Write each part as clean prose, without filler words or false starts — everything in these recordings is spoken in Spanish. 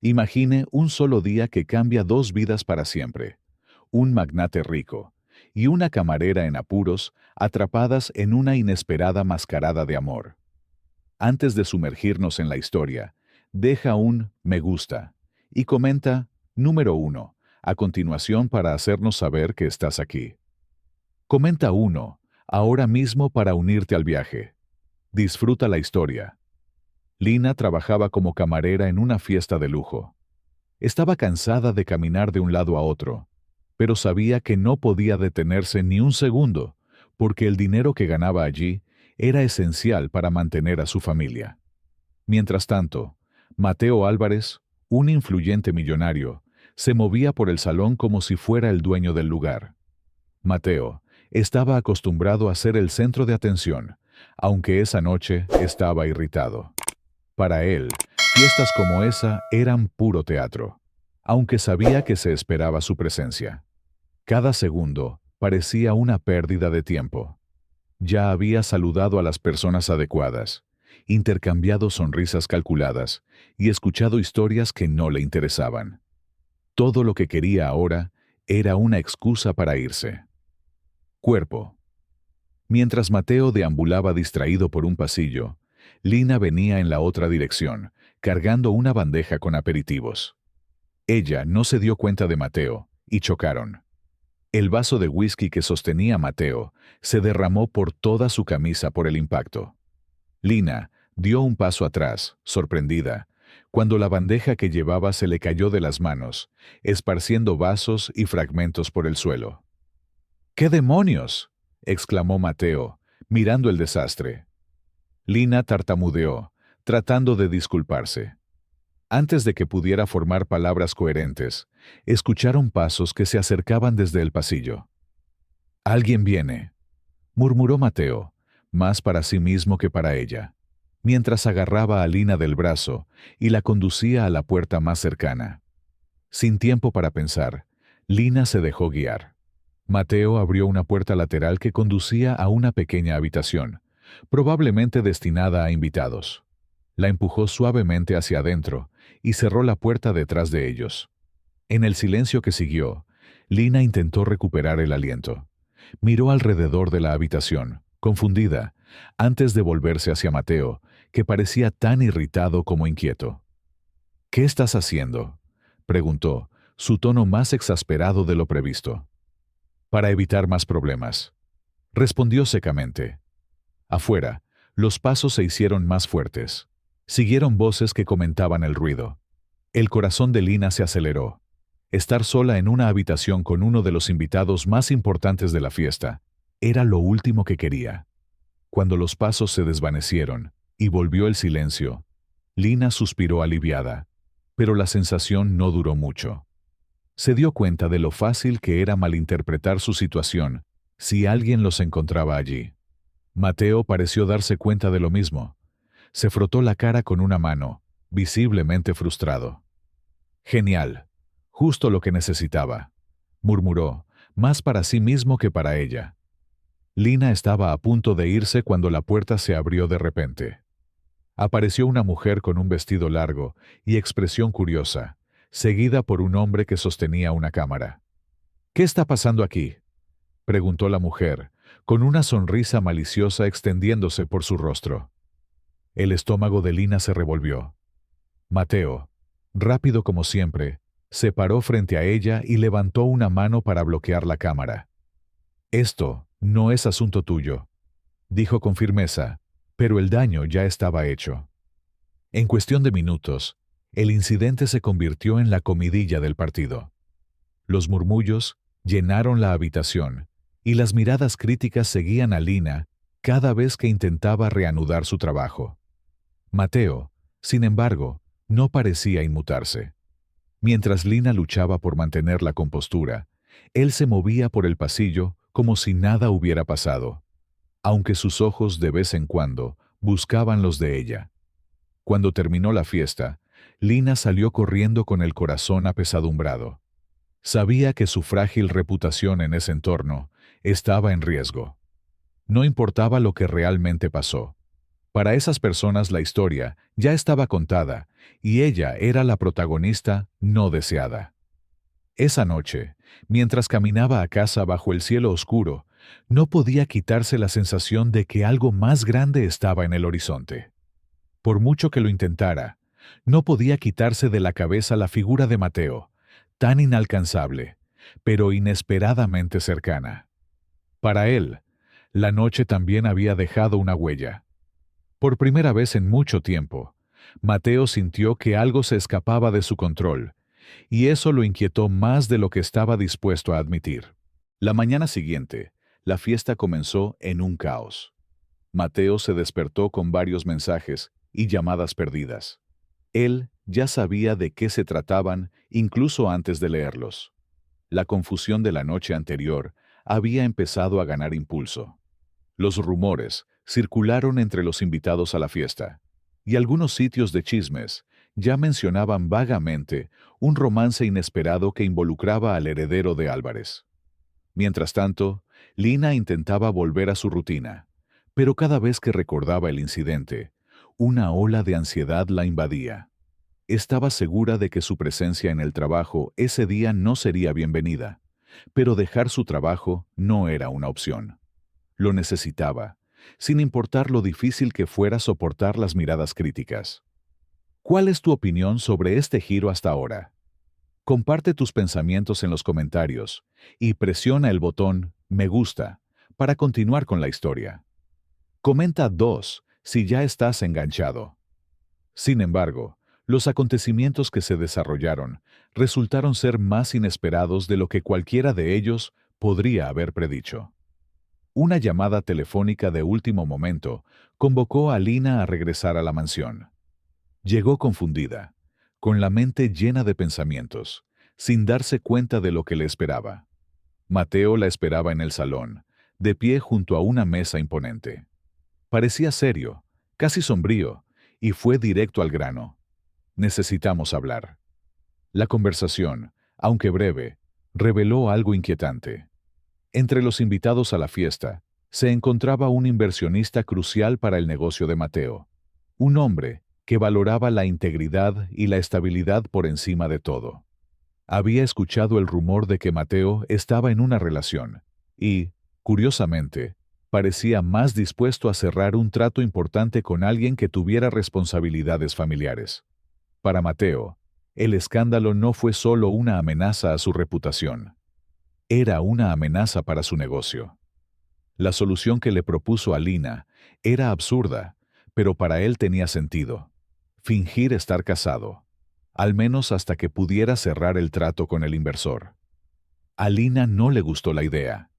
Imagine un solo día que cambia dos vidas para siempre. Un magnate rico y una camarera en apuros, atrapadas en una inesperada mascarada de amor. Antes de sumergirnos en la historia, deja un me gusta y comenta número 1 a continuación para hacernos saber que estás aquí. Comenta 1 ahora mismo para unirte al viaje. Disfruta la historia. Lina trabajaba como camarera en una fiesta de lujo. Estaba cansada de caminar de un lado a otro, pero sabía que no podía detenerse ni un segundo, porque el dinero que ganaba allí era esencial para mantener a su familia. Mientras tanto, Mateo Álvarez, un influyente millonario, se movía por el salón como si fuera el dueño del lugar. Mateo estaba acostumbrado a ser el centro de atención, aunque esa noche estaba irritado. Para él, fiestas como esa eran puro teatro, aunque sabía que se esperaba su presencia. Cada segundo parecía una pérdida de tiempo. Ya había saludado a las personas adecuadas, intercambiado sonrisas calculadas y escuchado historias que no le interesaban. Todo lo que quería ahora era una excusa para irse. Cuerpo. Mientras Mateo deambulaba distraído por un pasillo, Lina venía en la otra dirección, cargando una bandeja con aperitivos. Ella no se dio cuenta de Mateo, y chocaron. El vaso de whisky que sostenía Mateo se derramó por toda su camisa por el impacto. Lina dio un paso atrás, sorprendida, cuando la bandeja que llevaba se le cayó de las manos, esparciendo vasos y fragmentos por el suelo. ¿Qué demonios?, exclamó Mateo, mirando el desastre. Lina tartamudeó, tratando de disculparse. Antes de que pudiera formar palabras coherentes, escucharon pasos que se acercaban desde el pasillo. «Alguien viene», murmuró Mateo, más para sí mismo que para ella, mientras agarraba a Lina del brazo y la conducía a la puerta más cercana. Sin tiempo para pensar, Lina se dejó guiar. Mateo abrió una puerta lateral que conducía a una pequeña habitación, probablemente destinada a invitados. La empujó suavemente hacia adentro y cerró la puerta detrás de ellos. En el silencio que siguió, Lina intentó recuperar el aliento. Miró alrededor de la habitación, confundida, antes de volverse hacia Mateo, que parecía tan irritado como inquieto. «¿Qué estás haciendo?», preguntó, su tono más exasperado de lo previsto. «Para evitar más problemas», respondió secamente. Afuera, los pasos se hicieron más fuertes. Siguieron voces que comentaban el ruido. El corazón de Lina se aceleró. Estar sola en una habitación con uno de los invitados más importantes de la fiesta era lo último que quería. Cuando los pasos se desvanecieron y volvió el silencio, Lina suspiró aliviada, pero la sensación no duró mucho. Se dio cuenta de lo fácil que era malinterpretar su situación si alguien los encontraba allí. Mateo pareció darse cuenta de lo mismo. Se frotó la cara con una mano, visiblemente frustrado. «Genial, justo lo que necesitaba», murmuró, más para sí mismo que para ella. Lina estaba a punto de irse cuando la puerta se abrió de repente. Apareció una mujer con un vestido largo y expresión curiosa, seguida por un hombre que sostenía una cámara. «¿Qué está pasando aquí?», preguntó la mujer, con una sonrisa maliciosa extendiéndose por su rostro. El estómago de Lina se revolvió. Mateo, rápido como siempre, se paró frente a ella y levantó una mano para bloquear la cámara. «Esto no es asunto tuyo», dijo con firmeza, pero el daño ya estaba hecho. En cuestión de minutos, el incidente se convirtió en la comidilla del partido. Los murmullos llenaron la habitación y las miradas críticas seguían a Lina cada vez que intentaba reanudar su trabajo. Mateo, sin embargo, no parecía inmutarse. Mientras Lina luchaba por mantener la compostura, él se movía por el pasillo como si nada hubiera pasado, aunque sus ojos de vez en cuando buscaban los de ella. Cuando terminó la fiesta, Lina salió corriendo con el corazón apesadumbrado. Sabía que su frágil reputación en ese entorno estaba en riesgo. No importaba lo que realmente pasó. Para esas personas la historia ya estaba contada y ella era la protagonista no deseada. Esa noche, mientras caminaba a casa bajo el cielo oscuro, no podía quitarse la sensación de que algo más grande estaba en el horizonte. Por mucho que lo intentara, no podía quitarse de la cabeza la figura de Mateo, tan inalcanzable, pero inesperadamente cercana. Para él, la noche también había dejado una huella. Por primera vez en mucho tiempo, Mateo sintió que algo se escapaba de su control, y eso lo inquietó más de lo que estaba dispuesto a admitir. La mañana siguiente, la fiesta comenzó en un caos. Mateo se despertó con varios mensajes y llamadas perdidas. Él ya sabía de qué se trataban incluso antes de leerlos. La confusión de la noche anterior había empezado a ganar impulso. Los rumores circularon entre los invitados a la fiesta, y algunos sitios de chismes ya mencionaban vagamente un romance inesperado que involucraba al heredero de Álvarez. Mientras tanto, Lina intentaba volver a su rutina, pero cada vez que recordaba el incidente, una ola de ansiedad la invadía. Estaba segura de que su presencia en el trabajo ese día no sería bienvenida, pero dejar su trabajo no era una opción. Lo necesitaba, sin importar lo difícil que fuera soportar las miradas críticas. ¿Cuál es tu opinión sobre este giro hasta ahora? Comparte tus pensamientos en los comentarios y presiona el botón Me gusta para continuar con la historia. Comenta 2 si ya estás enganchado. Sin embargo, los acontecimientos que se desarrollaron resultaron ser más inesperados de lo que cualquiera de ellos podría haber predicho. Una llamada telefónica de último momento convocó a Lina a regresar a la mansión. Llegó confundida, con la mente llena de pensamientos, sin darse cuenta de lo que le esperaba. Mateo la esperaba en el salón, de pie junto a una mesa imponente. Parecía serio, casi sombrío, y fue directo al grano. Necesitamos hablar. La conversación, aunque breve, reveló algo inquietante. Entre los invitados a la fiesta, se encontraba un inversionista crucial para el negocio de Mateo. Un hombre que valoraba la integridad y la estabilidad por encima de todo. Había escuchado el rumor de que Mateo estaba en una relación y, curiosamente, parecía más dispuesto a cerrar un trato importante con alguien que tuviera responsabilidades familiares. Para Mateo, el escándalo no fue solo una amenaza a su reputación. Era una amenaza para su negocio. La solución que le propuso a Lina era absurda, pero para él tenía sentido. Fingir estar casado, al menos hasta que pudiera cerrar el trato con el inversor. A Lina no le gustó la idea.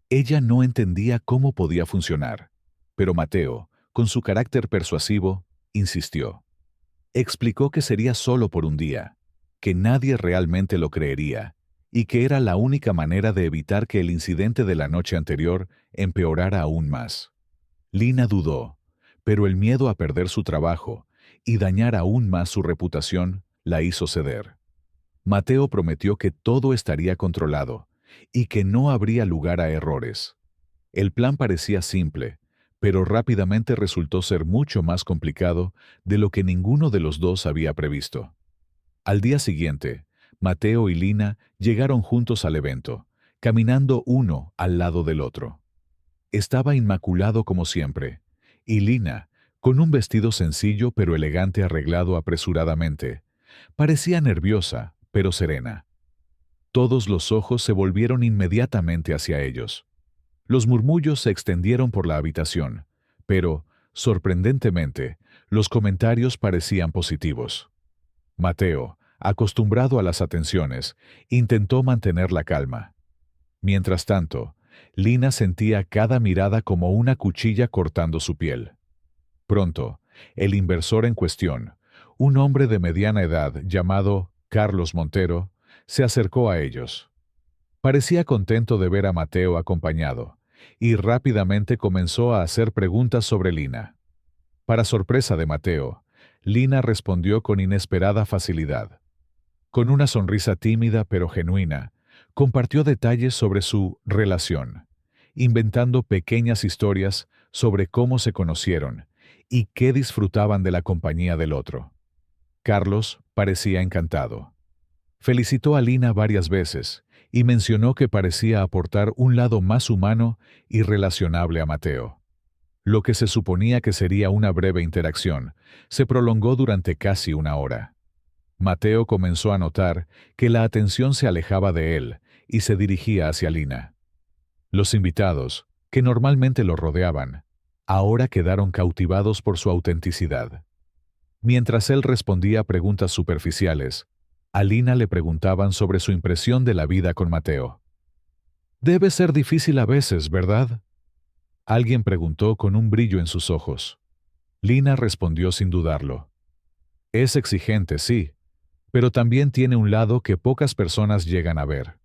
Ella no entendía cómo podía funcionar, pero Mateo, con su carácter persuasivo, insistió. Explicó que sería solo por un día, que nadie realmente lo creería, y que era la única manera de evitar que el incidente de la noche anterior empeorara aún más. Lina dudó, pero el miedo a perder su trabajo y dañar aún más su reputación la hizo ceder. Mateo prometió que todo estaría controlado y que no habría lugar a errores. El plan parecía simple, pero rápidamente resultó ser mucho más complicado de lo que ninguno de los dos había previsto. Al día siguiente, Mateo y Lina llegaron juntos al evento, caminando uno al lado del otro. Estaba inmaculado como siempre, y Lina, con un vestido sencillo pero elegante arreglado apresuradamente, parecía nerviosa, pero serena. Todos los ojos se volvieron inmediatamente hacia ellos. Los murmullos se extendieron por la habitación, pero, sorprendentemente, los comentarios parecían positivos. Mateo, acostumbrado a las atenciones, intentó mantener la calma. Mientras tanto, Lina sentía cada mirada como una cuchilla cortando su piel. Pronto, el inversor en cuestión, un hombre de mediana edad llamado Carlos Montero, se acercó a ellos. Parecía contento de ver a Mateo acompañado, y rápidamente comenzó a hacer preguntas sobre Lina. Para sorpresa de Mateo, Lina respondió con inesperada facilidad. Con una sonrisa tímida pero genuina, compartió detalles sobre su relación, inventando pequeñas historias sobre cómo se conocieron y qué disfrutaban de la compañía del otro. Carlos parecía encantado. Felicitó a Lina varias veces y mencionó que parecía aportar un lado más humano y relacionable a Mateo. Lo que se suponía que sería una breve interacción se prolongó durante casi una hora. Mateo comenzó a notar que la atención se alejaba de él y se dirigía hacia Lina. Los invitados, que normalmente lo rodeaban, ahora quedaron cautivados por su autenticidad. Mientras él respondía a preguntas superficiales, a Lina le preguntaban sobre su impresión de la vida con Mateo. Debe ser difícil a veces, ¿verdad? Alguien preguntó con un brillo en sus ojos. Lina respondió sin dudarlo. Es exigente, sí, pero también tiene un lado que pocas personas llegan a ver.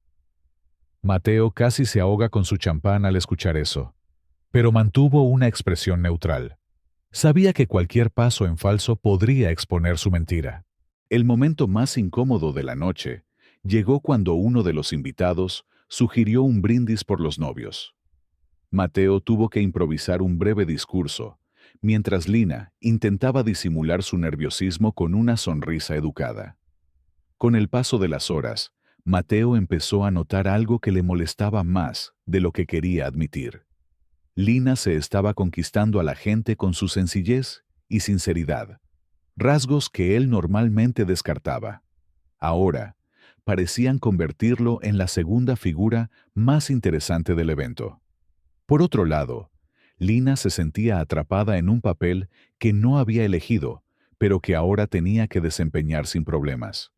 Mateo casi se ahoga con su champán al escuchar eso, pero mantuvo una expresión neutral. Sabía que cualquier paso en falso podría exponer su mentira. El momento más incómodo de la noche llegó cuando uno de los invitados sugirió un brindis por los novios. Mateo tuvo que improvisar un breve discurso, mientras Lina intentaba disimular su nerviosismo con una sonrisa educada. Con el paso de las horas, Mateo empezó a notar algo que le molestaba más de lo que quería admitir. Lina se estaba conquistando a la gente con su sencillez y sinceridad, rasgos que él normalmente descartaba. Ahora, parecían convertirlo en la segunda figura más interesante del evento. Por otro lado, Lina se sentía atrapada en un papel que no había elegido, pero que ahora tenía que desempeñar sin problemas.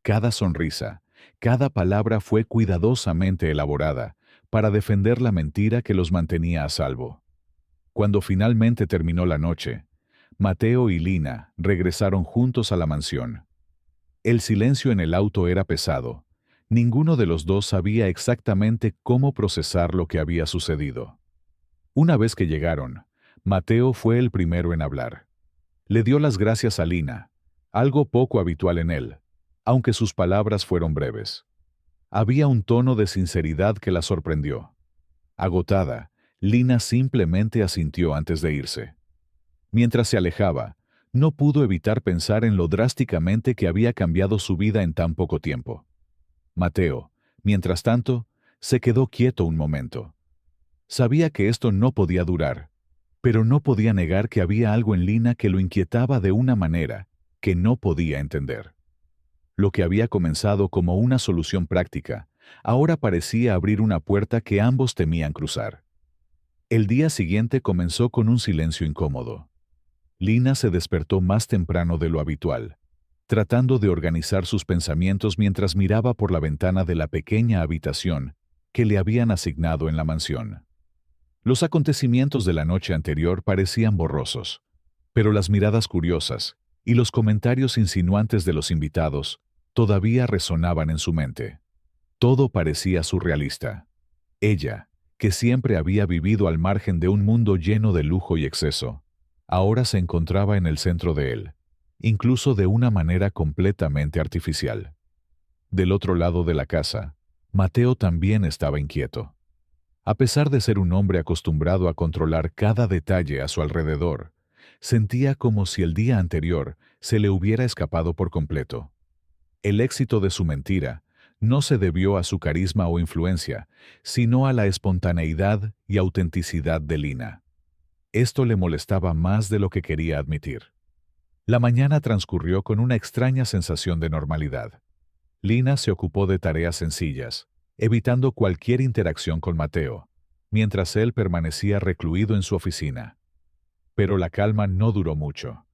Cada sonrisa, cada palabra fue cuidadosamente elaborada para defender la mentira que los mantenía a salvo. Cuando finalmente terminó la noche, Mateo y Lina regresaron juntos a la mansión. El silencio en el auto era pesado. Ninguno de los dos sabía exactamente cómo procesar lo que había sucedido. Una vez que llegaron, Mateo fue el primero en hablar. Le dio las gracias a Lina, algo poco habitual en él, aunque sus palabras fueron breves. Había un tono de sinceridad que la sorprendió. Agotada, Lina simplemente asintió antes de irse. Mientras se alejaba, no pudo evitar pensar en lo drásticamente que había cambiado su vida en tan poco tiempo. Mateo, mientras tanto, se quedó quieto un momento. Sabía que esto no podía durar, pero no podía negar que había algo en Lina que lo inquietaba de una manera que no podía entender. Lo que había comenzado como una solución práctica, ahora parecía abrir una puerta que ambos temían cruzar. El día siguiente comenzó con un silencio incómodo. Lina se despertó más temprano de lo habitual, tratando de organizar sus pensamientos mientras miraba por la ventana de la pequeña habitación que le habían asignado en la mansión. Los acontecimientos de la noche anterior parecían borrosos, pero las miradas curiosas y los comentarios insinuantes de los invitados todavía resonaban en su mente. Todo parecía surrealista. Ella, que siempre había vivido al margen de un mundo lleno de lujo y exceso, ahora se encontraba en el centro de él, incluso de una manera completamente artificial. Del otro lado de la casa, Mateo también estaba inquieto. A pesar de ser un hombre acostumbrado a controlar cada detalle a su alrededor, sentía como si el día anterior se le hubiera escapado por completo. El éxito de su mentira no se debió a su carisma o influencia, sino a la espontaneidad y autenticidad de Lina. Esto le molestaba más de lo que quería admitir. La mañana transcurrió con una extraña sensación de normalidad. Lina se ocupó de tareas sencillas, evitando cualquier interacción con Mateo, mientras él permanecía recluido en su oficina. Pero la calma no duró mucho.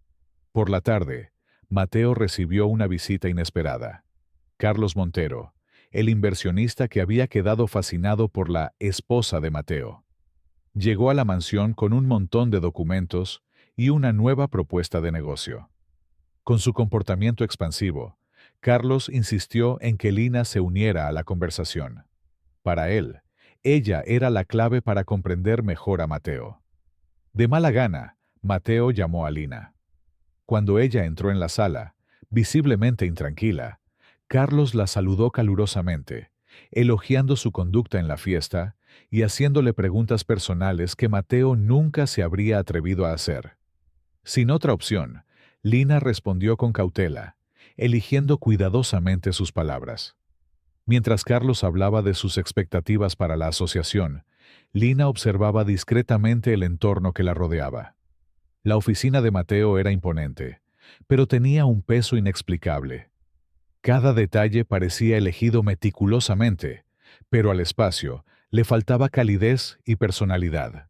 Por la tarde, Mateo recibió una visita inesperada. Carlos Montero, el inversionista que había quedado fascinado por la esposa de Mateo. Llegó a la mansión con un montón de documentos y una nueva propuesta de negocio. Con su comportamiento expansivo, Carlos insistió en que Lina se uniera a la conversación. Para él, ella era la clave para comprender mejor a Mateo. De mala gana, Mateo llamó a Lina. Cuando ella entró en la sala, visiblemente intranquila, Carlos la saludó calurosamente, elogiando su conducta en la fiesta y haciéndole preguntas personales que Mateo nunca se habría atrevido a hacer. Sin otra opción, Lina respondió con cautela, eligiendo cuidadosamente sus palabras. Mientras Carlos hablaba de sus expectativas para la asociación, Lina observaba discretamente el entorno que la rodeaba. La oficina de Mateo era imponente, pero tenía un peso inexplicable. Cada detalle parecía elegido meticulosamente, pero al espacio le faltaba calidez y personalidad.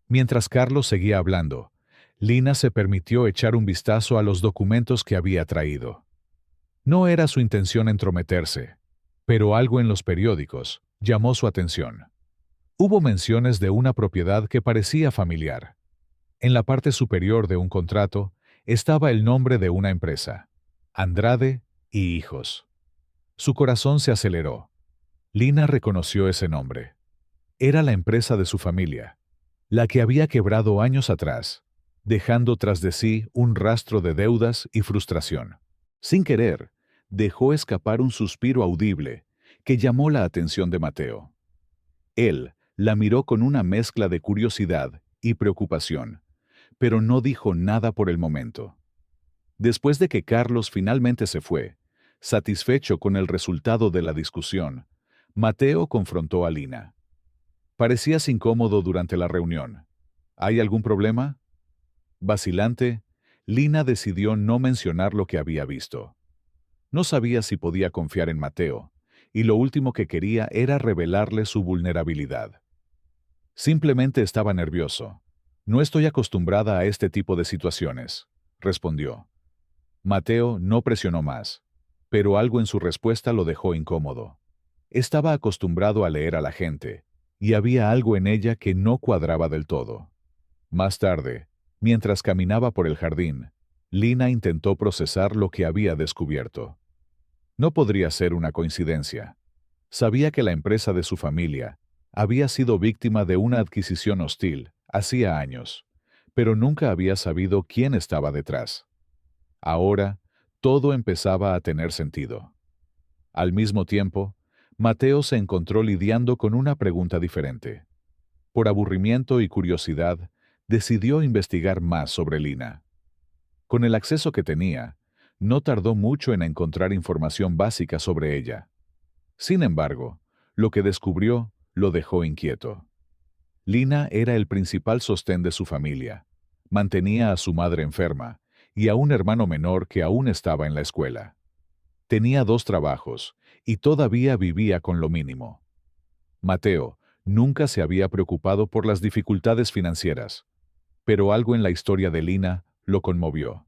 Mientras Carlos seguía hablando, Lina se permitió echar un vistazo a los documentos que había traído. No era su intención entrometerse, pero algo en los periódicos llamó su atención. Hubo menciones de una propiedad que parecía familiar. En la parte superior de un contrato estaba el nombre de una empresa, Andrade y Hijos. Su corazón se aceleró. Lina reconoció ese nombre. Era la empresa de su familia, la que había quebrado años atrás, dejando tras de sí un rastro de deudas y frustración. Sin querer, dejó escapar un suspiro audible que llamó la atención de Mateo. Él la miró con una mezcla de curiosidad y preocupación, pero no dijo nada por el momento. Después de que Carlos finalmente se fue, satisfecho con el resultado de la discusión, Mateo confrontó a Lina. Parecías incómodo durante la reunión. ¿Hay algún problema? Vacilante, Lina decidió no mencionar lo que había visto. No sabía si podía confiar en Mateo, y lo último que quería era revelarle su vulnerabilidad. Simplemente estaba nervioso. No estoy acostumbrada a este tipo de situaciones, respondió. Mateo no presionó más, pero algo en su respuesta lo dejó incómodo. Estaba acostumbrado a leer a la gente, y había algo en ella que no cuadraba del todo. Más tarde, mientras caminaba por el jardín, Lina intentó procesar lo que había descubierto. No podría ser una coincidencia. Sabía que la empresa de su familia había sido víctima de una adquisición hostil hacía años, pero nunca había sabido quién estaba detrás. Ahora, todo empezaba a tener sentido. Al mismo tiempo, Mateo se encontró lidiando con una pregunta diferente. Por aburrimiento y curiosidad, decidió investigar más sobre Lina. Con el acceso que tenía, no tardó mucho en encontrar información básica sobre ella. Sin embargo, lo que descubrió lo dejó inquieto. Lina era el principal sostén de su familia. Mantenía a su madre enferma y a un hermano menor que aún estaba en la escuela. Tenía 2 trabajos y todavía vivía con lo mínimo. Mateo nunca se había preocupado por las dificultades financieras, pero algo en la historia de Lina lo conmovió.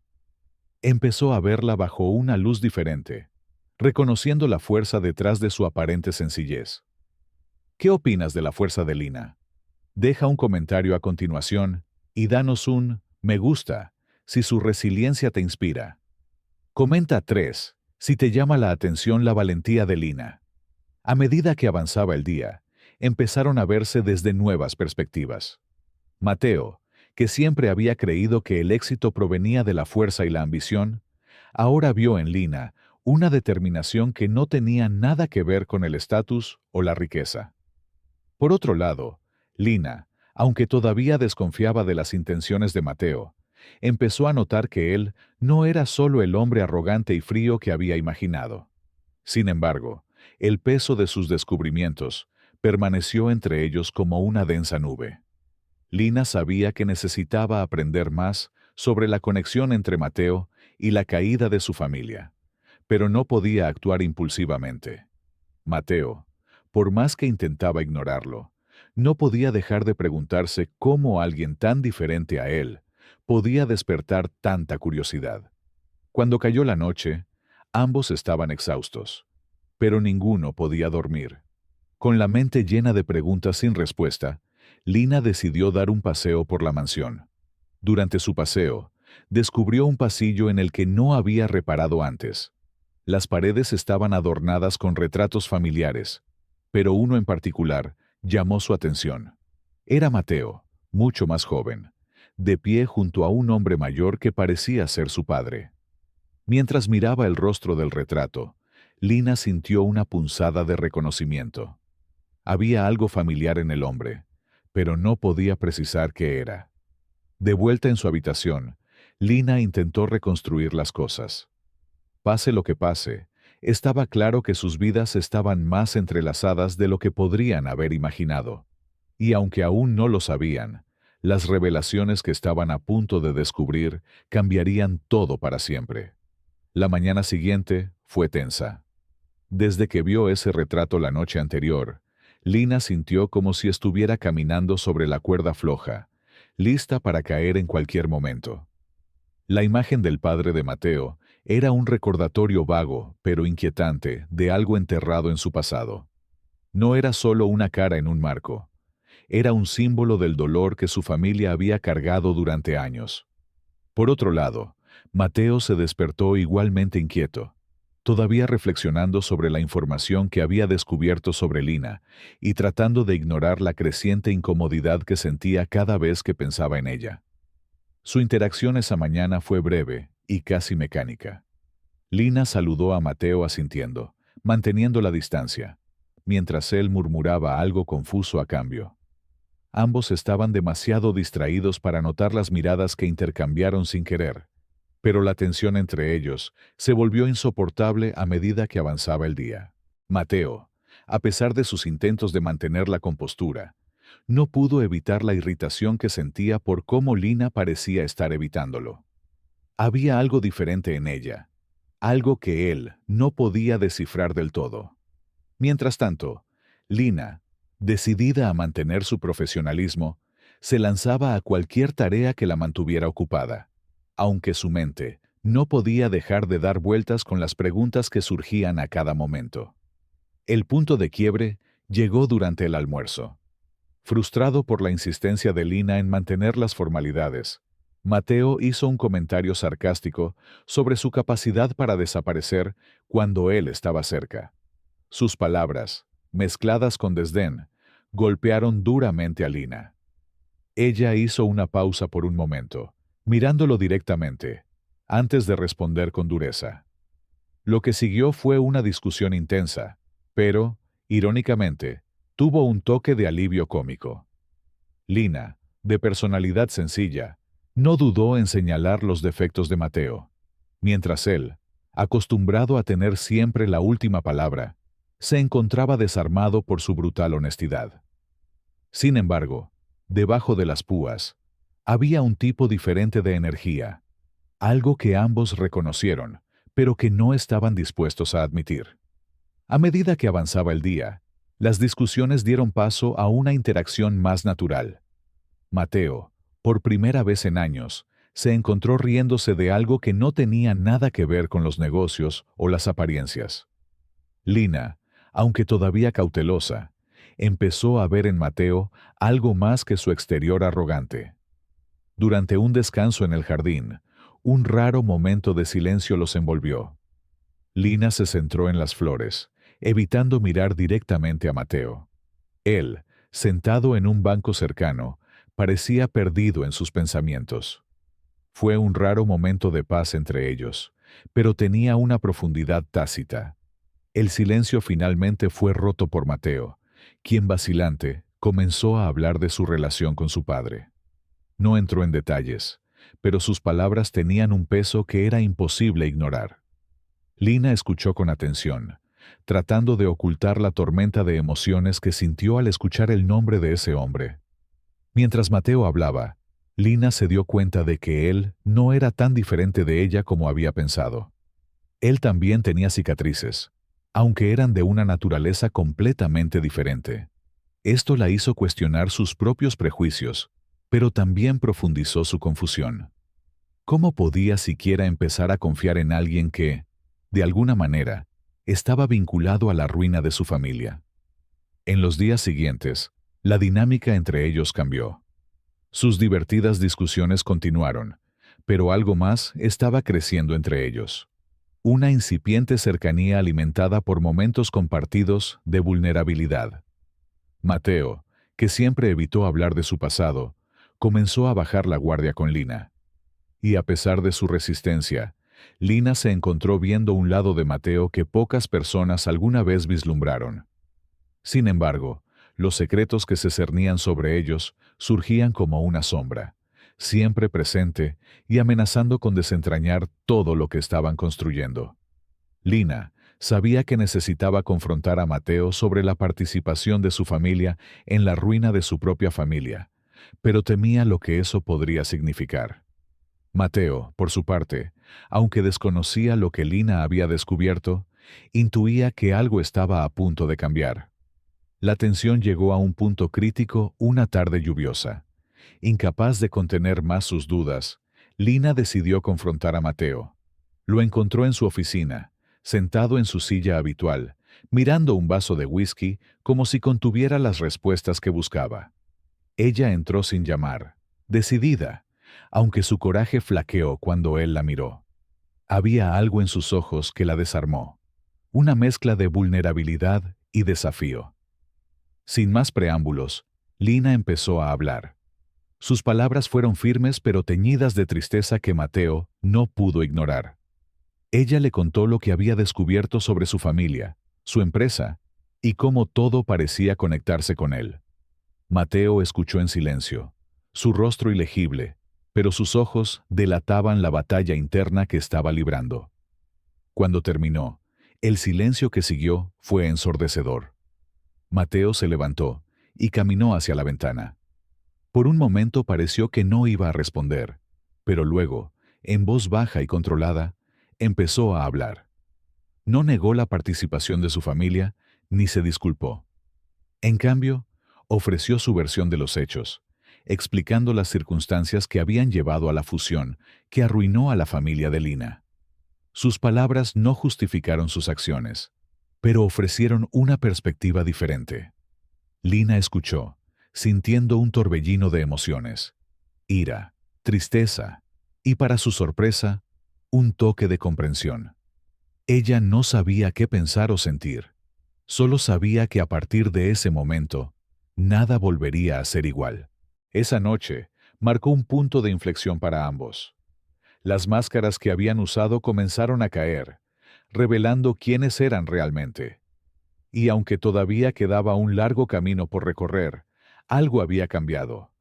Empezó a verla bajo una luz diferente, reconociendo la fuerza detrás de su aparente sencillez. ¿Qué opinas de la fuerza de Lina? Deja un comentario a continuación y danos un me gusta si su resiliencia te inspira. Comenta 3 si te llama la atención la valentía de Lina. A medida que avanzaba el día, empezaron a verse desde nuevas perspectivas. Mateo, que siempre había creído que el éxito provenía de la fuerza y la ambición, ahora vio en Lina una determinación que no tenía nada que ver con el estatus o la riqueza. Por otro lado, Lina, aunque todavía desconfiaba de las intenciones de Mateo, empezó a notar que él no era solo el hombre arrogante y frío que había imaginado. Sin embargo, el peso de sus descubrimientos permaneció entre ellos como una densa nube. Lina sabía que necesitaba aprender más sobre la conexión entre Mateo y la caída de su familia, pero no podía actuar impulsivamente. Mateo, por más que intentaba ignorarlo, no podía dejar de preguntarse cómo alguien tan diferente a él podía despertar tanta curiosidad. Cuando cayó la noche, ambos estaban exhaustos, pero ninguno podía dormir. Con la mente llena de preguntas sin respuesta, Lina decidió dar un paseo por la mansión. Durante su paseo, descubrió un pasillo en el que no había reparado antes. Las paredes estaban adornadas con retratos familiares, pero uno en particular llamó su atención. Era Mateo, mucho más joven, de pie junto a un hombre mayor que parecía ser su padre. Mientras miraba el rostro del retrato, Lina sintió una punzada de reconocimiento. Había algo familiar en el hombre, pero no podía precisar qué era. De vuelta en su habitación, Lina intentó reconstruir las cosas. Pase lo que pase, estaba claro que sus vidas estaban más entrelazadas de lo que podrían haber imaginado. Y aunque aún no lo sabían, las revelaciones que estaban a punto de descubrir cambiarían todo para siempre. La mañana siguiente fue tensa. Desde que vio ese retrato la noche anterior, Lina sintió como si estuviera caminando sobre la cuerda floja, lista para caer en cualquier momento. La imagen del padre de Mateo era un recordatorio vago, pero inquietante, de algo enterrado en su pasado. No era solo una cara en un marco. Era un símbolo del dolor que su familia había cargado durante años. Por otro lado, Mateo se despertó igualmente inquieto, todavía reflexionando sobre la información que había descubierto sobre Lina y tratando de ignorar la creciente incomodidad que sentía cada vez que pensaba en ella. Su interacción esa mañana fue breve y casi mecánica. Lina saludó a Mateo asintiendo, manteniendo la distancia, mientras él murmuraba algo confuso a cambio. Ambos estaban demasiado distraídos para notar las miradas que intercambiaron sin querer, pero la tensión entre ellos se volvió insoportable a medida que avanzaba el día. Mateo, a pesar de sus intentos de mantener la compostura, no pudo evitar la irritación que sentía por cómo Lina parecía estar evitándolo. Había algo diferente en ella, algo que él no podía descifrar del todo. Mientras tanto, Lina, decidida a mantener su profesionalismo, se lanzaba a cualquier tarea que la mantuviera ocupada, aunque su mente no podía dejar de dar vueltas con las preguntas que surgían a cada momento. El punto de quiebre llegó durante el almuerzo. Frustrado por la insistencia de Lina en mantener las formalidades, Mateo hizo un comentario sarcástico sobre su capacidad para desaparecer cuando él estaba cerca. Sus palabras, mezcladas con desdén, golpearon duramente a Lina. Ella hizo una pausa por un momento, mirándolo directamente, antes de responder con dureza. Lo que siguió fue una discusión intensa, pero, irónicamente, tuvo un toque de alivio cómico. Lina, de personalidad sencilla, no dudó en señalar los defectos de Mateo, mientras él, acostumbrado a tener siempre la última palabra, se encontraba desarmado por su brutal honestidad. Sin embargo, debajo de las púas, había un tipo diferente de energía, algo que ambos reconocieron, pero que no estaban dispuestos a admitir. A medida que avanzaba el día, las discusiones dieron paso a una interacción más natural. Mateo, por primera vez en años, se encontró riéndose de algo que no tenía nada que ver con los negocios o las apariencias. Lina, aunque todavía cautelosa, empezó a ver en Mateo algo más que su exterior arrogante. Durante un descanso en el jardín, un raro momento de silencio los envolvió. Lina se centró en las flores, evitando mirar directamente a Mateo. Él, sentado en un banco cercano, parecía perdido en sus pensamientos. Fue un raro momento de paz entre ellos, pero tenía una profundidad tácita. El silencio finalmente fue roto por Mateo, quien vacilante comenzó a hablar de su relación con su padre. No entró en detalles, pero sus palabras tenían un peso que era imposible ignorar. Lina escuchó con atención, tratando de ocultar la tormenta de emociones que sintió al escuchar el nombre de ese hombre. Mientras Mateo hablaba, Lina se dio cuenta de que él no era tan diferente de ella como había pensado. Él también tenía cicatrices, aunque eran de una naturaleza completamente diferente. Esto la hizo cuestionar sus propios prejuicios, pero también profundizó su confusión. ¿Cómo podía siquiera empezar a confiar en alguien que, de alguna manera, estaba vinculado a la ruina de su familia? En los días siguientes, la dinámica entre ellos cambió. Sus divertidas discusiones continuaron, pero algo más estaba creciendo entre ellos. Una incipiente cercanía alimentada por momentos compartidos de vulnerabilidad. Mateo, que siempre evitó hablar de su pasado, comenzó a bajar la guardia con Lina. Y a pesar de su resistencia, Lina se encontró viendo un lado de Mateo que pocas personas alguna vez vislumbraron. Sin embargo, los secretos que se cernían sobre ellos surgían como una sombra, siempre presente y amenazando con desentrañar todo lo que estaban construyendo. Lina sabía que necesitaba confrontar a Mateo sobre la participación de su familia en la ruina de su propia familia, pero temía lo que eso podría significar. Mateo, por su parte, aunque desconocía lo que Lina había descubierto, intuía que algo estaba a punto de cambiar. La tensión llegó a un punto crítico una tarde lluviosa. Incapaz de contener más sus dudas, Lina decidió confrontar a Mateo. Lo encontró en su oficina, sentado en su silla habitual, mirando un vaso de whisky como si contuviera las respuestas que buscaba. Ella entró sin llamar, decidida, aunque su coraje flaqueó cuando él la miró. Había algo en sus ojos que la desarmó, una mezcla de vulnerabilidad y desafío. Sin más preámbulos, Lina empezó a hablar. Sus palabras fueron firmes pero teñidas de tristeza que Mateo no pudo ignorar. Ella le contó lo que había descubierto sobre su familia, su empresa, y cómo todo parecía conectarse con él. Mateo escuchó en silencio, su rostro ilegible, pero sus ojos delataban la batalla interna que estaba librando. Cuando terminó, el silencio que siguió fue ensordecedor. Mateo se levantó y caminó hacia la ventana. Por un momento pareció que no iba a responder, pero luego, en voz baja y controlada, empezó a hablar. No negó la participación de su familia, ni se disculpó. En cambio, ofreció su versión de los hechos, explicando las circunstancias que habían llevado a la fusión que arruinó a la familia de Lina. Sus palabras no justificaron sus acciones, pero ofrecieron una perspectiva diferente. Lina escuchó, sintiendo un torbellino de emociones, ira, tristeza y, para su sorpresa, un toque de comprensión. Ella no sabía qué pensar o sentir, solo sabía que a partir de ese momento, nada volvería a ser igual. Esa noche marcó un punto de inflexión para ambos. Las máscaras que habían usado comenzaron a caer, revelando quiénes eran realmente. Y aunque todavía quedaba un largo camino por recorrer, algo había cambiado.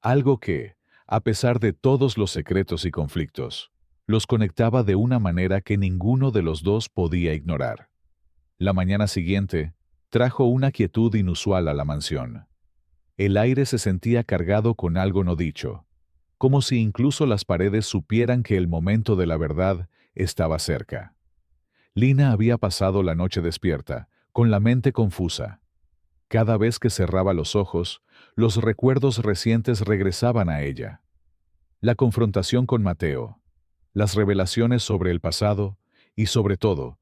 Algo que, a pesar de todos los secretos y conflictos, los conectaba de una manera que ninguno de los dos podía ignorar. La mañana siguiente trajo una quietud inusual a la mansión. El aire se sentía cargado con algo no dicho, como si incluso las paredes supieran que el momento de la verdad estaba cerca. Lina había pasado la noche despierta, con la mente confusa. Cada vez que cerraba los ojos, los recuerdos recientes regresaban a ella. La confrontación con Mateo, las revelaciones sobre el pasado y, sobre todo,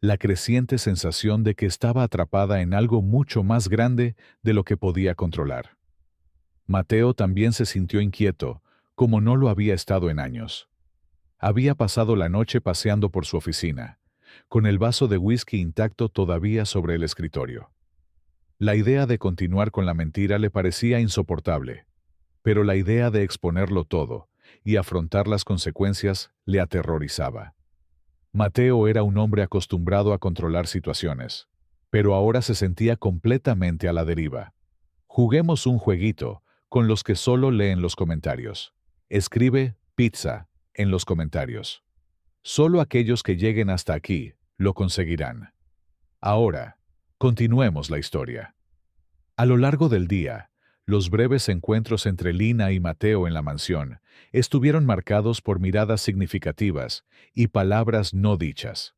la creciente sensación de que estaba atrapada en algo mucho más grande de lo que podía controlar. Mateo también se sintió inquieto, como no lo había estado en años. Había pasado la noche paseando por su oficina, con el vaso de whisky intacto todavía sobre el escritorio. La idea de continuar con la mentira le parecía insoportable, pero la idea de exponerlo todo y afrontar las consecuencias le aterrorizaba. Mateo era un hombre acostumbrado a controlar situaciones, pero ahora se sentía completamente a la deriva. Juguemos un jueguito con los que solo leen los comentarios. Escribe pizza en los comentarios. Solo aquellos que lleguen hasta aquí lo conseguirán. Ahora, continuemos la historia. A lo largo del día, los breves encuentros entre Lina y Mateo en la mansión estuvieron marcados por miradas significativas y palabras no dichas.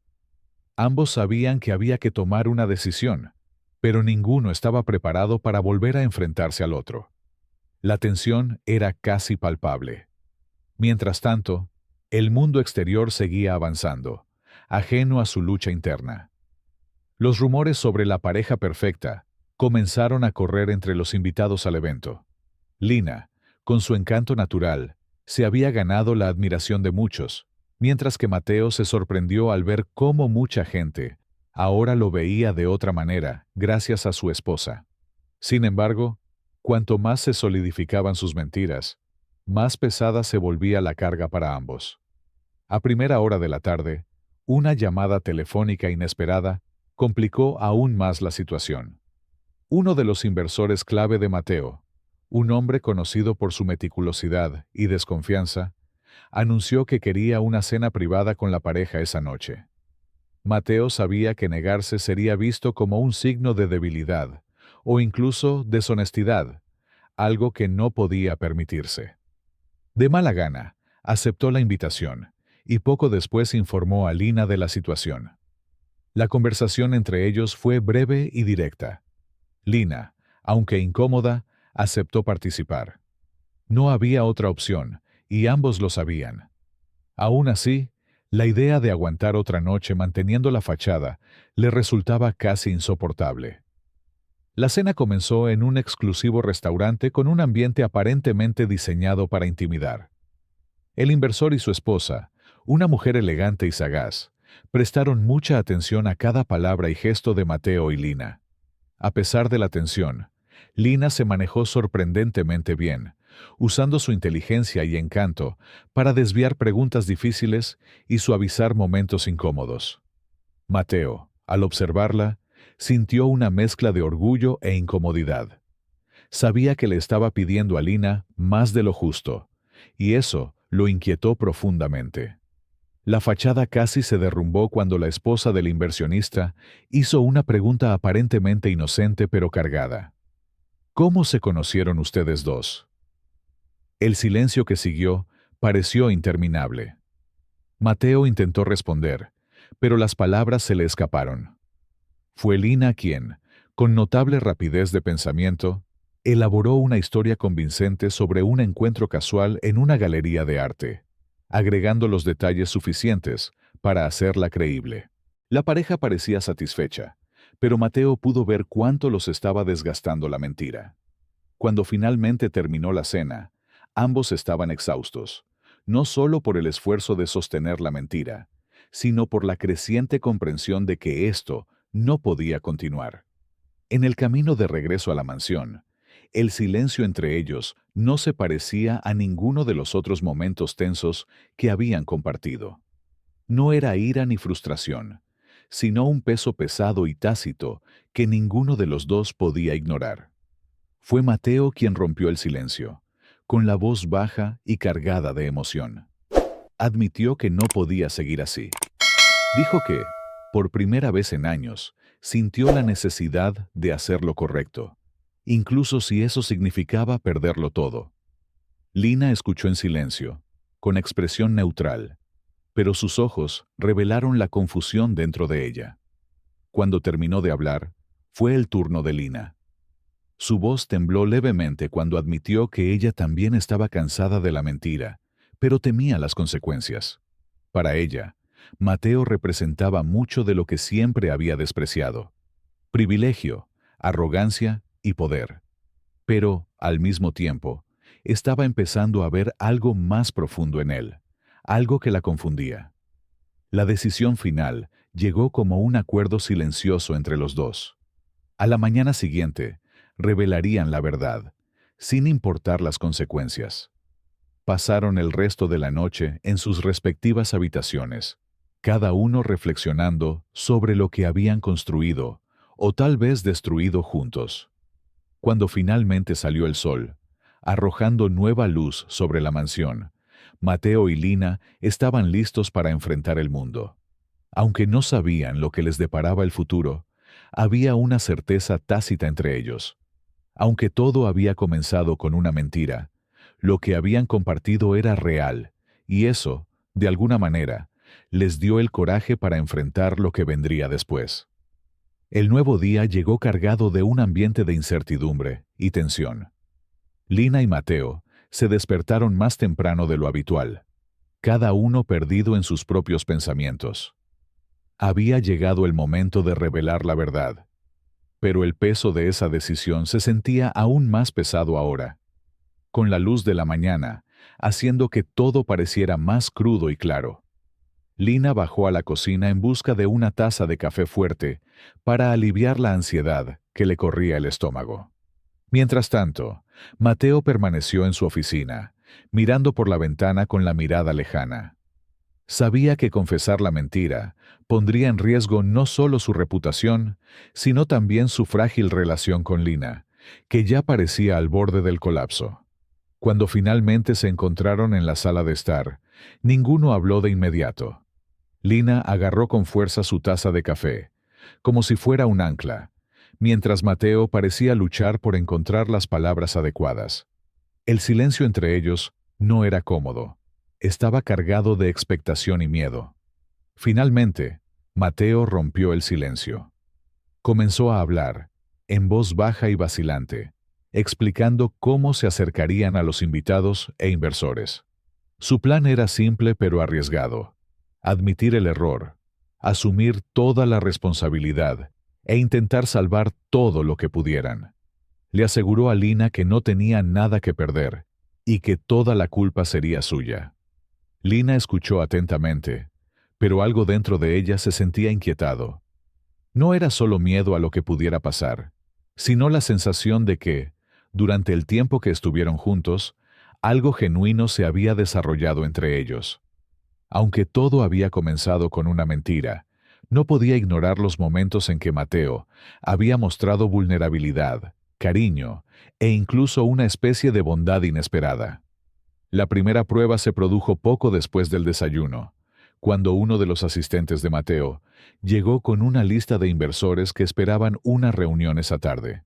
Ambos sabían que había que tomar una decisión, pero ninguno estaba preparado para volver a enfrentarse al otro. La tensión era casi palpable. Mientras tanto, el mundo exterior seguía avanzando, ajeno a su lucha interna. Los rumores sobre la pareja perfecta comenzaron a correr entre los invitados al evento. Lina, con su encanto natural, se había ganado la admiración de muchos, mientras que Mateo se sorprendió al ver cómo mucha gente ahora lo veía de otra manera gracias a su esposa. Sin embargo, cuanto más se solidificaban sus mentiras, más pesada se volvía la carga para ambos. A primera hora de la tarde, una llamada telefónica inesperada complicó aún más la situación. Uno de los inversores clave de Mateo, un hombre conocido por su meticulosidad y desconfianza, anunció que quería una cena privada con la pareja esa noche. Mateo sabía que negarse sería visto como un signo de debilidad o incluso deshonestidad, algo que no podía permitirse. De mala gana, aceptó la invitación y poco después informó a Lina de la situación. La conversación entre ellos fue breve y directa. Lina, aunque incómoda, aceptó participar. No había otra opción, y ambos lo sabían. Aún así, la idea de aguantar otra noche manteniendo la fachada le resultaba casi insoportable. La cena comenzó en un exclusivo restaurante con un ambiente aparentemente diseñado para intimidar. El inversor y su esposa, una mujer elegante y sagaz, prestaron mucha atención a cada palabra y gesto de Mateo y Lina. A pesar de la tensión, Lina se manejó sorprendentemente bien, usando su inteligencia y encanto para desviar preguntas difíciles y suavizar momentos incómodos. Mateo, al observarla, sintió una mezcla de orgullo e incomodidad. Sabía que le estaba pidiendo a Lina más de lo justo, y eso lo inquietó profundamente. La fachada casi se derrumbó cuando la esposa del inversionista hizo una pregunta aparentemente inocente pero cargada. ¿Cómo se conocieron ustedes dos? El silencio que siguió pareció interminable. Mateo intentó responder, pero las palabras se le escaparon. Fue Lina quien, con notable rapidez de pensamiento, elaboró una historia convincente sobre un encuentro casual en una galería de arte, agregando los detalles suficientes para hacerla creíble. La pareja parecía satisfecha, pero Mateo pudo ver cuánto los estaba desgastando la mentira. Cuando finalmente terminó la cena, ambos estaban exhaustos, no solo por el esfuerzo de sostener la mentira, sino por la creciente comprensión de que esto no podía continuar. En el camino de regreso a la mansión, el silencio entre ellos no se parecía a ninguno de los otros momentos tensos que habían compartido. No era ira ni frustración, sino un peso pesado y tácito que ninguno de los dos podía ignorar. Fue Mateo quien rompió el silencio, con la voz baja y cargada de emoción. Admitió que no podía seguir así. Dijo que, por primera vez en años, sintió la necesidad de hacer lo correcto, incluso si eso significaba perderlo todo. Lina escuchó en silencio, con expresión neutral, pero sus ojos revelaron la confusión dentro de ella. Cuando terminó de hablar, fue el turno de Lina. Su voz tembló levemente cuando admitió que ella también estaba cansada de la mentira, pero temía las consecuencias. Para ella, Mateo representaba mucho de lo que siempre había despreciado: privilegio, arrogancia y poder. Pero, al mismo tiempo, estaba empezando a ver algo más profundo en él, algo que la confundía. La decisión final llegó como un acuerdo silencioso entre los dos. A la mañana siguiente, revelarían la verdad, sin importar las consecuencias. Pasaron el resto de la noche en sus respectivas habitaciones, cada uno reflexionando sobre lo que habían construido, o tal vez destruido juntos. Cuando finalmente salió el sol, arrojando nueva luz sobre la mansión, Mateo y Lina estaban listos para enfrentar el mundo. Aunque no sabían lo que les deparaba el futuro, había una certeza tácita entre ellos. Aunque todo había comenzado con una mentira, lo que habían compartido era real, y eso, de alguna manera, les dio el coraje para enfrentar lo que vendría después. El nuevo día llegó cargado de un ambiente de incertidumbre y tensión. Lina y Mateo se despertaron más temprano de lo habitual, cada uno perdido en sus propios pensamientos. Había llegado el momento de revelar la verdad, pero el peso de esa decisión se sentía aún más pesado ahora, con la luz de la mañana, haciendo que todo pareciera más crudo y claro. Lina bajó a la cocina en busca de una taza de café fuerte para aliviar la ansiedad que le corría el estómago. Mientras tanto, Mateo permaneció en su oficina, mirando por la ventana con la mirada lejana. Sabía que confesar la mentira pondría en riesgo no solo su reputación, sino también su frágil relación con Lina, que ya parecía al borde del colapso. Cuando finalmente se encontraron en la sala de estar, ninguno habló de inmediato. Lina agarró con fuerza su taza de café, como si fuera un ancla, mientras Mateo parecía luchar por encontrar las palabras adecuadas. El silencio entre ellos no era cómodo. Estaba cargado de expectación y miedo. Finalmente, Mateo rompió el silencio. Comenzó a hablar, en voz baja y vacilante, explicando cómo se acercarían a los invitados e inversores. Su plan era simple pero arriesgado: admitir el error, asumir toda la responsabilidad e intentar salvar todo lo que pudieran. Le aseguró a Lina que no tenía nada que perder y que toda la culpa sería suya. Lina escuchó atentamente, pero algo dentro de ella se sentía inquietado. No era solo miedo a lo que pudiera pasar, sino la sensación de que, durante el tiempo que estuvieron juntos, algo genuino se había desarrollado entre ellos. Aunque todo había comenzado con una mentira, no podía ignorar los momentos en que Mateo había mostrado vulnerabilidad, cariño e incluso una especie de bondad inesperada. La primera prueba se produjo poco después del desayuno, cuando uno de los asistentes de Mateo llegó con una lista de inversores que esperaban una reunión esa tarde.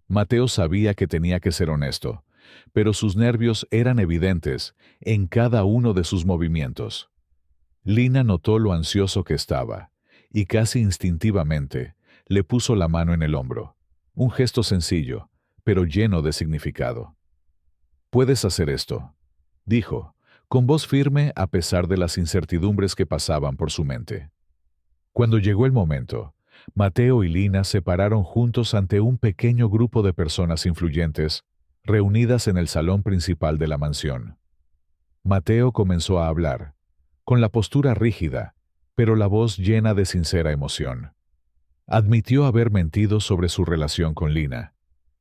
Mateo sabía que tenía que ser honesto, pero sus nervios eran evidentes en cada uno de sus movimientos. Lina notó lo ansioso que estaba, y casi instintivamente le puso la mano en el hombro, un gesto sencillo, pero lleno de significado. «Puedes hacer esto», dijo, con voz firme a pesar de las incertidumbres que pasaban por su mente. Cuando llegó el momento, Mateo y Lina se pararon juntos ante un pequeño grupo de personas influyentes reunidas en el salón principal de la mansión. Mateo comenzó a hablar, con la postura rígida, pero la voz llena de sincera emoción. Admitió haber mentido sobre su relación con Lina,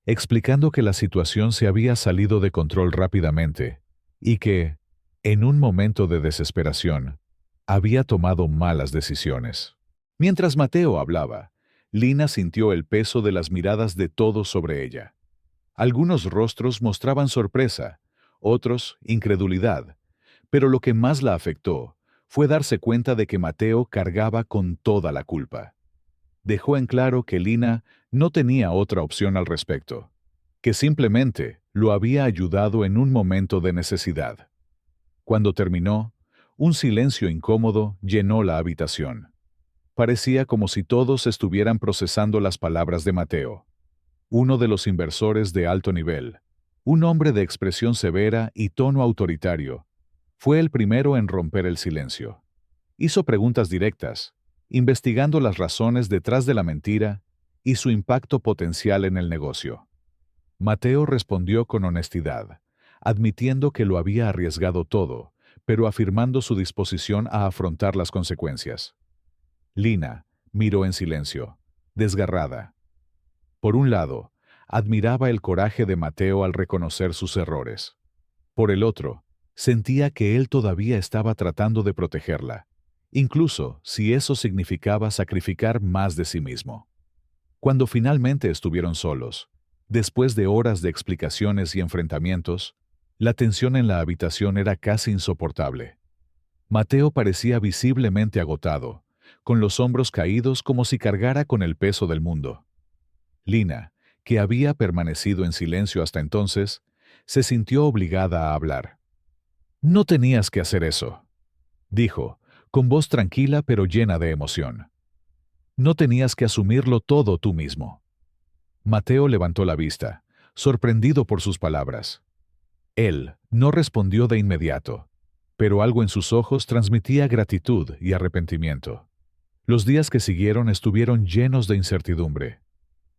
explicando que la situación se había salido de control rápidamente y que, en un momento de desesperación, había tomado malas decisiones. Mientras Mateo hablaba, Lina sintió el peso de las miradas de todos sobre ella. Algunos rostros mostraban sorpresa, otros incredulidad, pero lo que más la afectó fue darse cuenta de que Mateo cargaba con toda la culpa. Dejó en claro que Lina no tenía otra opción al respecto, que simplemente lo había ayudado en un momento de necesidad. Cuando terminó, un silencio incómodo llenó la habitación. Parecía como si todos estuvieran procesando las palabras de Mateo, uno de los inversores de alto nivel, un hombre de expresión severa y tono autoritario. Fue el primero en romper el silencio. Hizo preguntas directas, investigando las razones detrás de la mentira y su impacto potencial en el negocio. Mateo respondió con honestidad, admitiendo que lo había arriesgado todo, pero afirmando su disposición a afrontar las consecuencias. Lina miró en silencio, desgarrada. Por un lado, admiraba el coraje de Mateo al reconocer sus errores. Por el otro, sentía que él todavía estaba tratando de protegerla, incluso si eso significaba sacrificar más de sí mismo. Cuando finalmente estuvieron solos, después de horas de explicaciones y enfrentamientos, la tensión en la habitación era casi insoportable. Mateo parecía visiblemente agotado, con los hombros caídos como si cargara con el peso del mundo. Lina, que había permanecido en silencio hasta entonces, se sintió obligada a hablar. «No tenías que hacer eso», dijo, con voz tranquila pero llena de emoción. «No tenías que asumirlo todo tú mismo». Mateo levantó la vista, sorprendido por sus palabras. Él no respondió de inmediato, pero algo en sus ojos transmitía gratitud y arrepentimiento. Los días que siguieron estuvieron llenos de incertidumbre.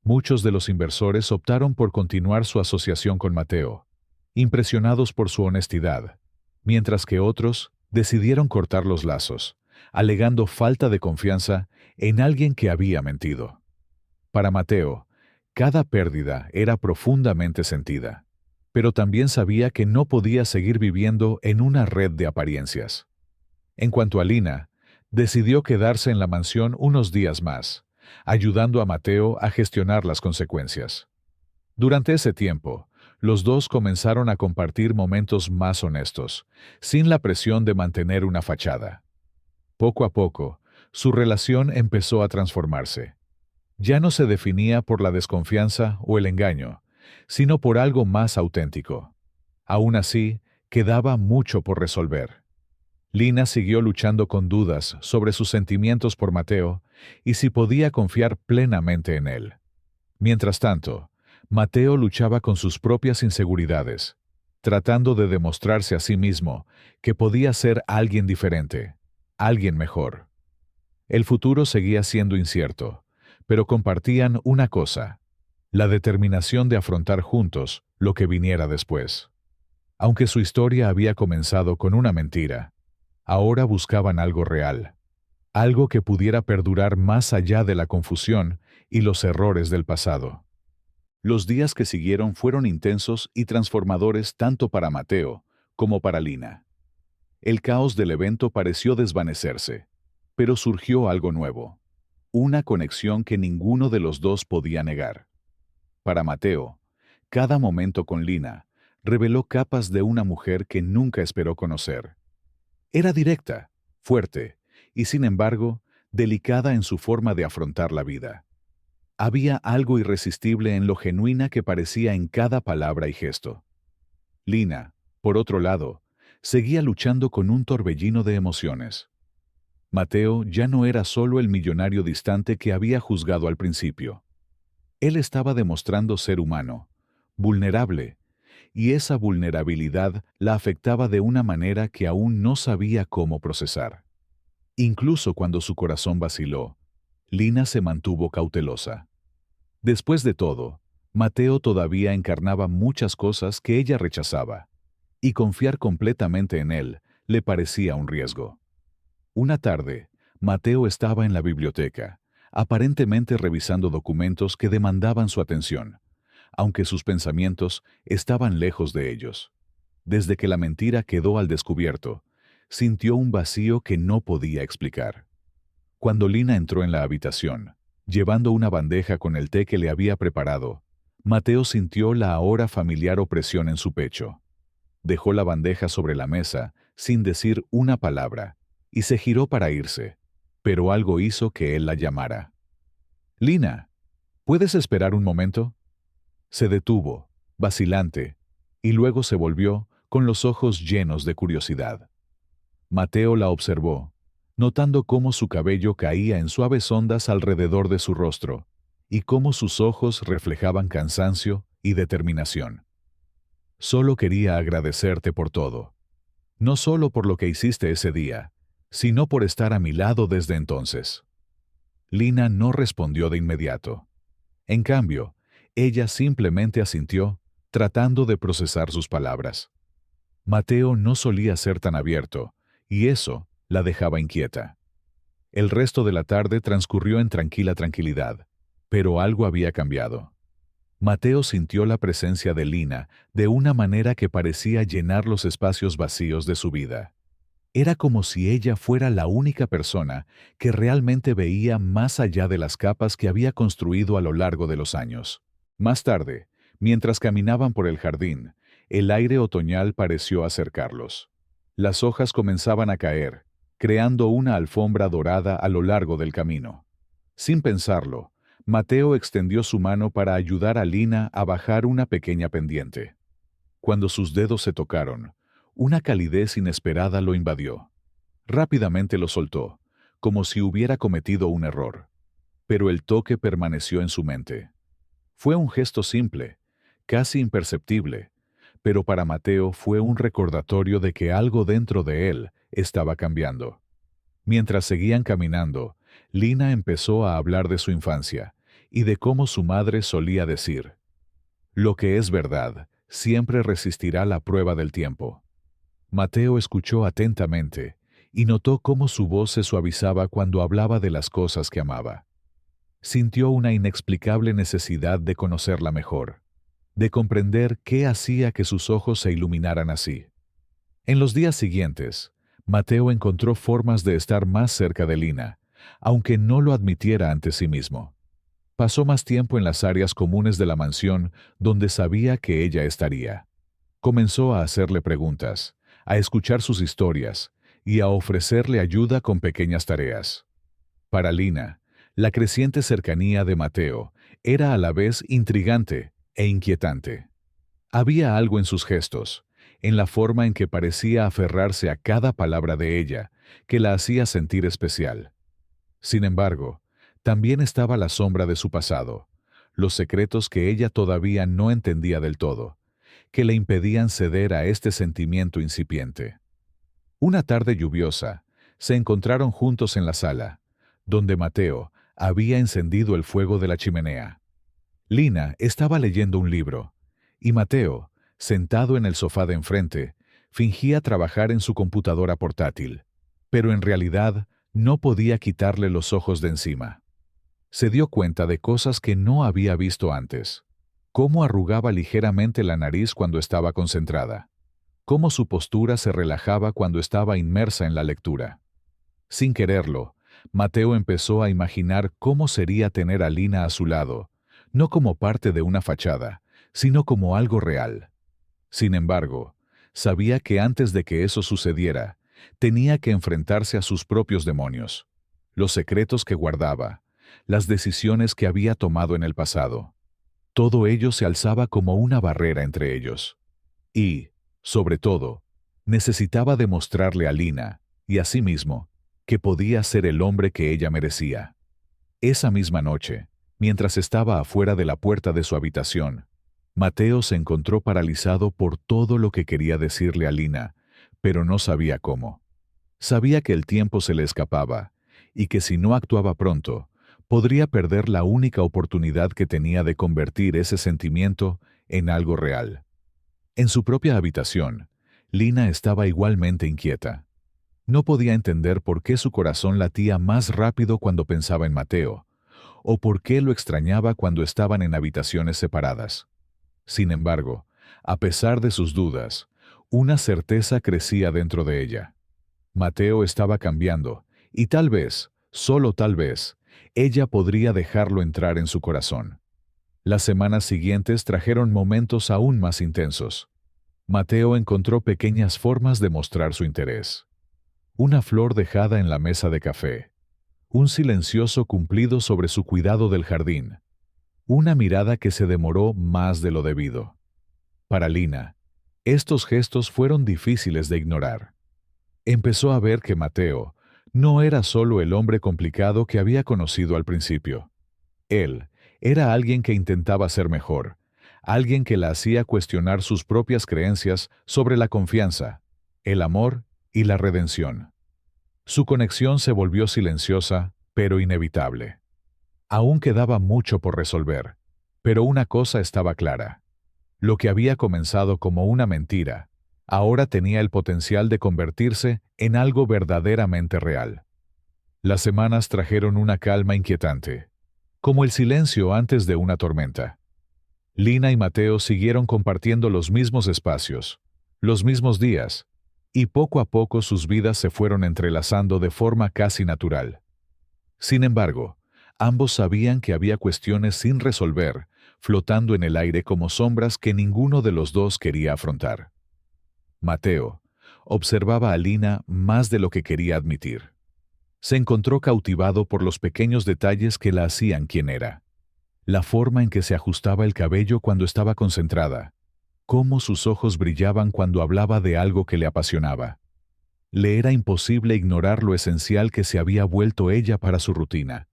Muchos de los inversores optaron por continuar su asociación con Mateo, impresionados por su honestidad, mientras que otros decidieron cortar los lazos, alegando falta de confianza en alguien que había mentido. Para Mateo, cada pérdida era profundamente sentida, pero también sabía que no podía seguir viviendo en una red de apariencias. En cuanto a Lina, decidió quedarse en la mansión unos días más, ayudando a Mateo a gestionar las consecuencias. Durante ese tiempo, los dos comenzaron a compartir momentos más honestos, sin la presión de mantener una fachada. Poco a poco, su relación empezó a transformarse. Ya no se definía por la desconfianza o el engaño, sino por algo más auténtico. Aún así, quedaba mucho por resolver. Lina siguió luchando con dudas sobre sus sentimientos por Mateo y si podía confiar plenamente en él. Mientras tanto, Mateo luchaba con sus propias inseguridades, tratando de demostrarse a sí mismo que podía ser alguien diferente, alguien mejor. El futuro seguía siendo incierto, pero compartían una cosa: la determinación de afrontar juntos lo que viniera después. Aunque su historia había comenzado con una mentira, ahora buscaban algo real, algo que pudiera perdurar más allá de la confusión y los errores del pasado. Los días que siguieron fueron intensos y transformadores tanto para Mateo como para Lina. El caos del evento pareció desvanecerse, pero surgió algo nuevo, una conexión que ninguno de los dos podía negar. Para Mateo, cada momento con Lina reveló capas de una mujer que nunca esperó conocer. Era directa, fuerte y, sin embargo, delicada en su forma de afrontar la vida. Había algo irresistible en lo genuina que parecía en cada palabra y gesto. Lina, por otro lado, seguía luchando con un torbellino de emociones. Mateo ya no era solo el millonario distante que había juzgado al principio. Él estaba demostrando ser humano, vulnerable, y esa vulnerabilidad la afectaba de una manera que aún no sabía cómo procesar. Incluso cuando su corazón vaciló, Lina se mantuvo cautelosa. Después de todo, Mateo todavía encarnaba muchas cosas que ella rechazaba, y confiar completamente en él le parecía un riesgo. Una tarde, Mateo estaba en la biblioteca, aparentemente revisando documentos que demandaban su atención, aunque sus pensamientos estaban lejos de ellos. Desde que la mentira quedó al descubierto, sintió un vacío que no podía explicar. Cuando Lina entró en la habitación, llevando una bandeja con el té que le había preparado, Mateo sintió la ahora familiar opresión en su pecho. Dejó la bandeja sobre la mesa, sin decir una palabra, y se giró para irse, pero algo hizo que él la llamara. «Lina, ¿puedes esperar un momento?». Se detuvo, vacilante, y luego se volvió, con los ojos llenos de curiosidad. Mateo la observó, notando cómo su cabello caía en suaves ondas alrededor de su rostro, y cómo sus ojos reflejaban cansancio y determinación. «Solo quería agradecerte por todo. No solo por lo que hiciste ese día, sino por estar a mi lado desde entonces». Lina no respondió de inmediato. En cambio, ella simplemente asintió, tratando de procesar sus palabras. Mateo no solía ser tan abierto, y eso la dejaba inquieta. El resto de la tarde transcurrió en tranquila tranquilidad, pero algo había cambiado. Mateo sintió la presencia de Lina de una manera que parecía llenar los espacios vacíos de su vida. Era como si ella fuera la única persona que realmente veía más allá de las capas que había construido a lo largo de los años. Más tarde, mientras caminaban por el jardín, el aire otoñal pareció acercarlos. Las hojas comenzaban a caer, creando una alfombra dorada a lo largo del camino. Sin pensarlo, Mateo extendió su mano para ayudar a Lina a bajar una pequeña pendiente. Cuando sus dedos se tocaron, una calidez inesperada lo invadió. Rápidamente lo soltó, como si hubiera cometido un error. Pero el toque permaneció en su mente. Fue un gesto simple, casi imperceptible, pero para Mateo fue un recordatorio de que algo dentro de él estaba cambiando. Mientras seguían caminando, Lina empezó a hablar de su infancia y de cómo su madre solía decir: «Lo que es verdad siempre resistirá la prueba del tiempo». Mateo escuchó atentamente y notó cómo su voz se suavizaba cuando hablaba de las cosas que amaba. Sintió una inexplicable necesidad de conocerla mejor, de comprender qué hacía que sus ojos se iluminaran así. En los días siguientes, Mateo encontró formas de estar más cerca de Lina, aunque no lo admitiera ante sí mismo. Pasó más tiempo en las áreas comunes de la mansión donde sabía que ella estaría. Comenzó a hacerle preguntas, a escuchar sus historias y a ofrecerle ayuda con pequeñas tareas. Para Lina, la creciente cercanía de Mateo era a la vez intrigante e inquietante. Había algo en sus gestos, en la forma en que parecía aferrarse a cada palabra de ella, que la hacía sentir especial. Sin embargo, también estaba la sombra de su pasado, los secretos que ella todavía no entendía del todo, que le impedían ceder a este sentimiento incipiente. Una tarde lluviosa, se encontraron juntos en la sala, donde Mateo había encendido el fuego de la chimenea. Lina estaba leyendo un libro, y Mateo, sentado en el sofá de enfrente, fingía trabajar en su computadora portátil, pero en realidad no podía quitarle los ojos de encima. Se dio cuenta de cosas que no había visto antes: cómo arrugaba ligeramente la nariz cuando estaba concentrada, cómo su postura se relajaba cuando estaba inmersa en la lectura. Sin quererlo, Mateo empezó a imaginar cómo sería tener a Lina a su lado, no como parte de una fachada, sino como algo real. Sin embargo, sabía que antes de que eso sucediera, tenía que enfrentarse a sus propios demonios, los secretos que guardaba, las decisiones que había tomado en el pasado. Todo ello se alzaba como una barrera entre ellos. Y, sobre todo, necesitaba demostrarle a Lina, y a sí mismo, que podía ser el hombre que ella merecía. Esa misma noche, mientras estaba afuera de la puerta de su habitación, Mateo se encontró paralizado por todo lo que quería decirle a Lina, pero no sabía cómo. Sabía que el tiempo se le escapaba, y que si no actuaba pronto, podría perder la única oportunidad que tenía de convertir ese sentimiento en algo real. En su propia habitación, Lina estaba igualmente inquieta. No podía entender por qué su corazón latía más rápido cuando pensaba en Mateo, o por qué lo extrañaba cuando estaban en habitaciones separadas. Sin embargo, a pesar de sus dudas, una certeza crecía dentro de ella. Mateo estaba cambiando, y tal vez, solo tal vez, ella podría dejarlo entrar en su corazón. Las semanas siguientes trajeron momentos aún más intensos. Mateo encontró pequeñas formas de mostrar su interés. Una flor dejada en la mesa de café, un silencioso cumplido sobre su cuidado del jardín, una mirada que se demoró más de lo debido. Para Lina, estos gestos fueron difíciles de ignorar. Empezó a ver que Mateo no era solo el hombre complicado que había conocido al principio. Él era alguien que intentaba ser mejor, alguien que la hacía cuestionar sus propias creencias sobre la confianza, el amor y la redención. Su conexión se volvió silenciosa, pero inevitable. Aún quedaba mucho por resolver, pero una cosa estaba clara. Lo que había comenzado como una mentira, ahora tenía el potencial de convertirse en algo verdaderamente real. Las semanas trajeron una calma inquietante, como el silencio antes de una tormenta. Lina y Mateo siguieron compartiendo los mismos espacios, los mismos días, y poco a poco sus vidas se fueron entrelazando de forma casi natural. Sin embargo, ambos sabían que había cuestiones sin resolver, flotando en el aire como sombras que ninguno de los dos quería afrontar. Mateo observaba a Lina más de lo que quería admitir. Se encontró cautivado por los pequeños detalles que la hacían quien era. La forma en que se ajustaba el cabello cuando estaba concentrada, cómo sus ojos brillaban cuando hablaba de algo que le apasionaba. Le era imposible ignorar lo esencial que se había vuelto ella para su rutina,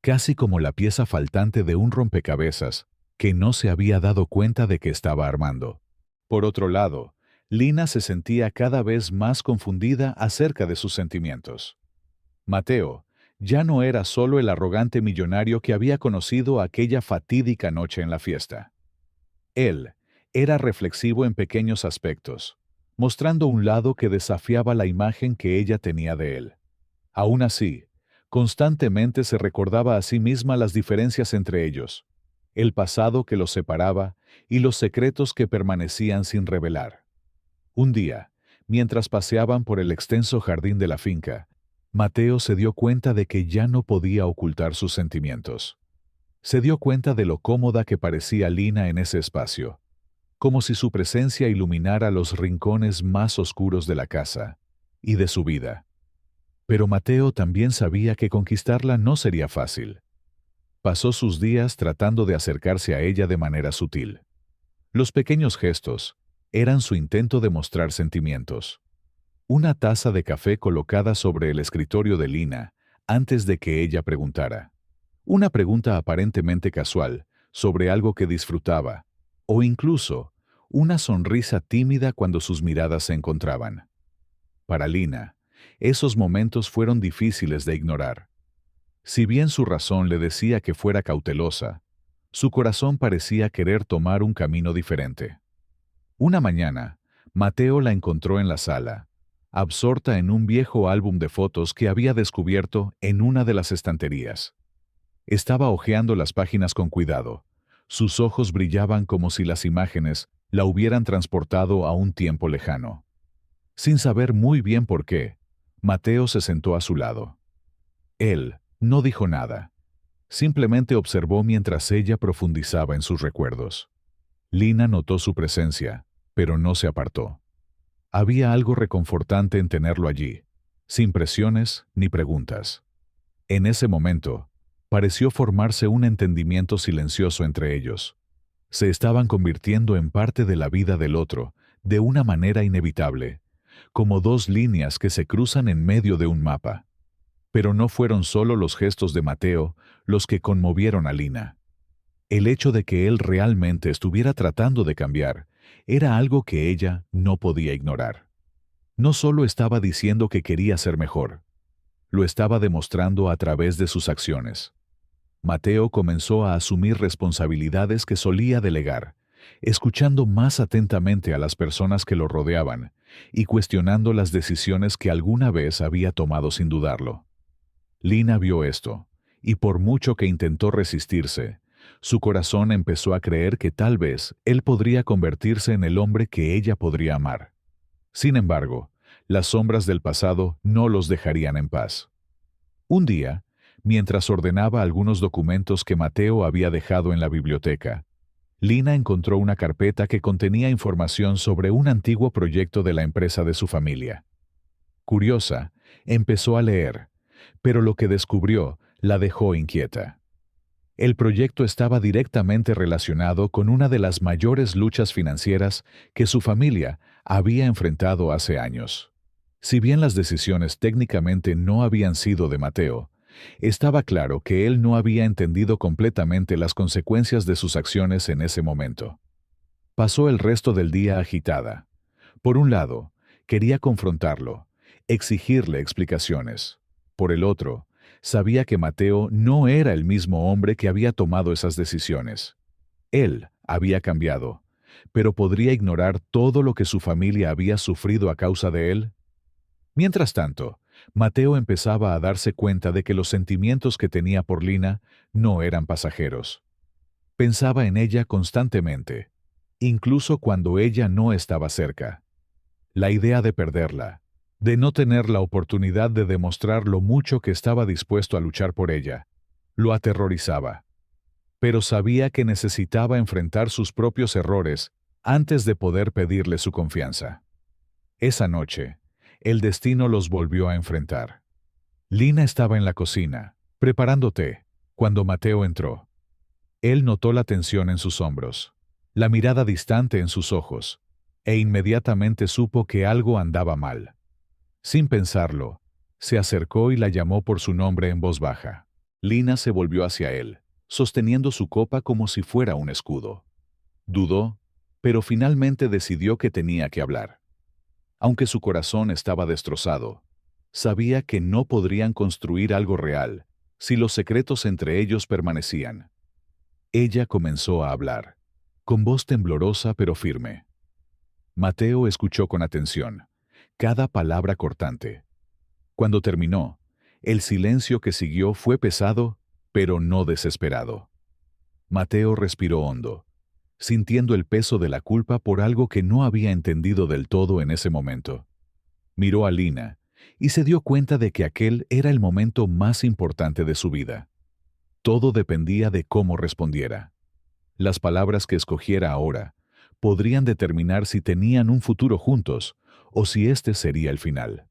casi como la pieza faltante de un rompecabezas que no se había dado cuenta de que estaba armando. Por otro lado, Lina se sentía cada vez más confundida acerca de sus sentimientos. Mateo ya no era solo el arrogante millonario que había conocido aquella fatídica noche en la fiesta. Él era reflexivo en pequeños aspectos, mostrando un lado que desafiaba la imagen que ella tenía de él. Aún así, constantemente se recordaba a sí misma las diferencias entre ellos, el pasado que los separaba y los secretos que permanecían sin revelar. Un día, mientras paseaban por el extenso jardín de la finca, Mateo se dio cuenta de que ya no podía ocultar sus sentimientos. Se dio cuenta de lo cómoda que parecía Lina en ese espacio, como si su presencia iluminara los rincones más oscuros de la casa y de su vida. Pero Mateo también sabía que conquistarla no sería fácil. Pasó sus días tratando de acercarse a ella de manera sutil. Los pequeños gestos eran su intento de mostrar sentimientos. Una taza de café colocada sobre el escritorio de Lina antes de que ella preguntara. Una pregunta aparentemente casual sobre algo que disfrutaba, o incluso una sonrisa tímida cuando sus miradas se encontraban. Para Lina, esos momentos fueron difíciles de ignorar. Si bien su razón le decía que fuera cautelosa, su corazón parecía querer tomar un camino diferente. Una mañana, Mateo la encontró en la sala, absorta en un viejo álbum de fotos que había descubierto en una de las estanterías. Estaba hojeando las páginas con cuidado. Sus ojos brillaban como si las imágenes la hubieran transportado a un tiempo lejano. Sin saber muy bien por qué, Mateo se sentó a su lado. Él no dijo nada. Simplemente observó mientras ella profundizaba en sus recuerdos. Lina notó su presencia, pero no se apartó. Había algo reconfortante en tenerlo allí, sin presiones ni preguntas. En ese momento, pareció formarse un entendimiento silencioso entre ellos. Se estaban convirtiendo en parte de la vida del otro, de una manera inevitable, como dos líneas que se cruzan en medio de un mapa. Pero no fueron solo los gestos de Mateo los que conmovieron a Lina. El hecho de que él realmente estuviera tratando de cambiar era algo que ella no podía ignorar. No solo estaba diciendo que quería ser mejor, lo estaba demostrando a través de sus acciones. Mateo comenzó a asumir responsabilidades que solía delegar, escuchando más atentamente a las personas que lo rodeaban y cuestionando las decisiones que alguna vez había tomado sin dudarlo. Lina vio esto, y por mucho que intentó resistirse, su corazón empezó a creer que tal vez él podría convertirse en el hombre que ella podría amar. Sin embargo, las sombras del pasado no los dejarían en paz. Un día, mientras ordenaba algunos documentos que Mateo había dejado en la biblioteca, Lina encontró una carpeta que contenía información sobre un antiguo proyecto de la empresa de su familia. Curiosa, empezó a leer, pero lo que descubrió la dejó inquieta. El proyecto estaba directamente relacionado con una de las mayores luchas financieras que su familia había enfrentado hace años. Si bien las decisiones técnicamente no habían sido de Mateo, estaba claro que él no había entendido completamente las consecuencias de sus acciones en ese momento. Pasó el resto del día agitada. Por un lado, quería confrontarlo, exigirle explicaciones. Por el otro, sabía que Mateo no era el mismo hombre que había tomado esas decisiones. Él había cambiado, pero ¿podría ignorar todo lo que su familia había sufrido a causa de él? Mientras tanto, Mateo empezaba a darse cuenta de que los sentimientos que tenía por Lina no eran pasajeros. Pensaba en ella constantemente, incluso cuando ella no estaba cerca. La idea de perderla, de no tener la oportunidad de demostrar lo mucho que estaba dispuesto a luchar por ella, lo aterrorizaba. Pero sabía que necesitaba enfrentar sus propios errores antes de poder pedirle su confianza. Esa noche, el destino los volvió a enfrentar. Lina estaba en la cocina, preparando té, cuando Mateo entró. Él notó la tensión en sus hombros, la mirada distante en sus ojos, e inmediatamente supo que algo andaba mal. Sin pensarlo, se acercó y la llamó por su nombre en voz baja. Lina se volvió hacia él, sosteniendo su copa como si fuera un escudo. Dudó, pero finalmente decidió que tenía que hablar. Aunque su corazón estaba destrozado, sabía que no podrían construir algo real si los secretos entre ellos permanecían. Ella comenzó a hablar, con voz temblorosa pero firme. Mateo escuchó con atención, cada palabra cortante. Cuando terminó, el silencio que siguió fue pesado, pero no desesperado. Mateo respiró hondo, sintiendo el peso de la culpa por algo que no había entendido del todo en ese momento. Miró a Lina y se dio cuenta de que aquel era el momento más importante de su vida. Todo dependía de cómo respondiera. Las palabras que escogiera ahora podrían determinar si tenían un futuro juntos o si este sería el final.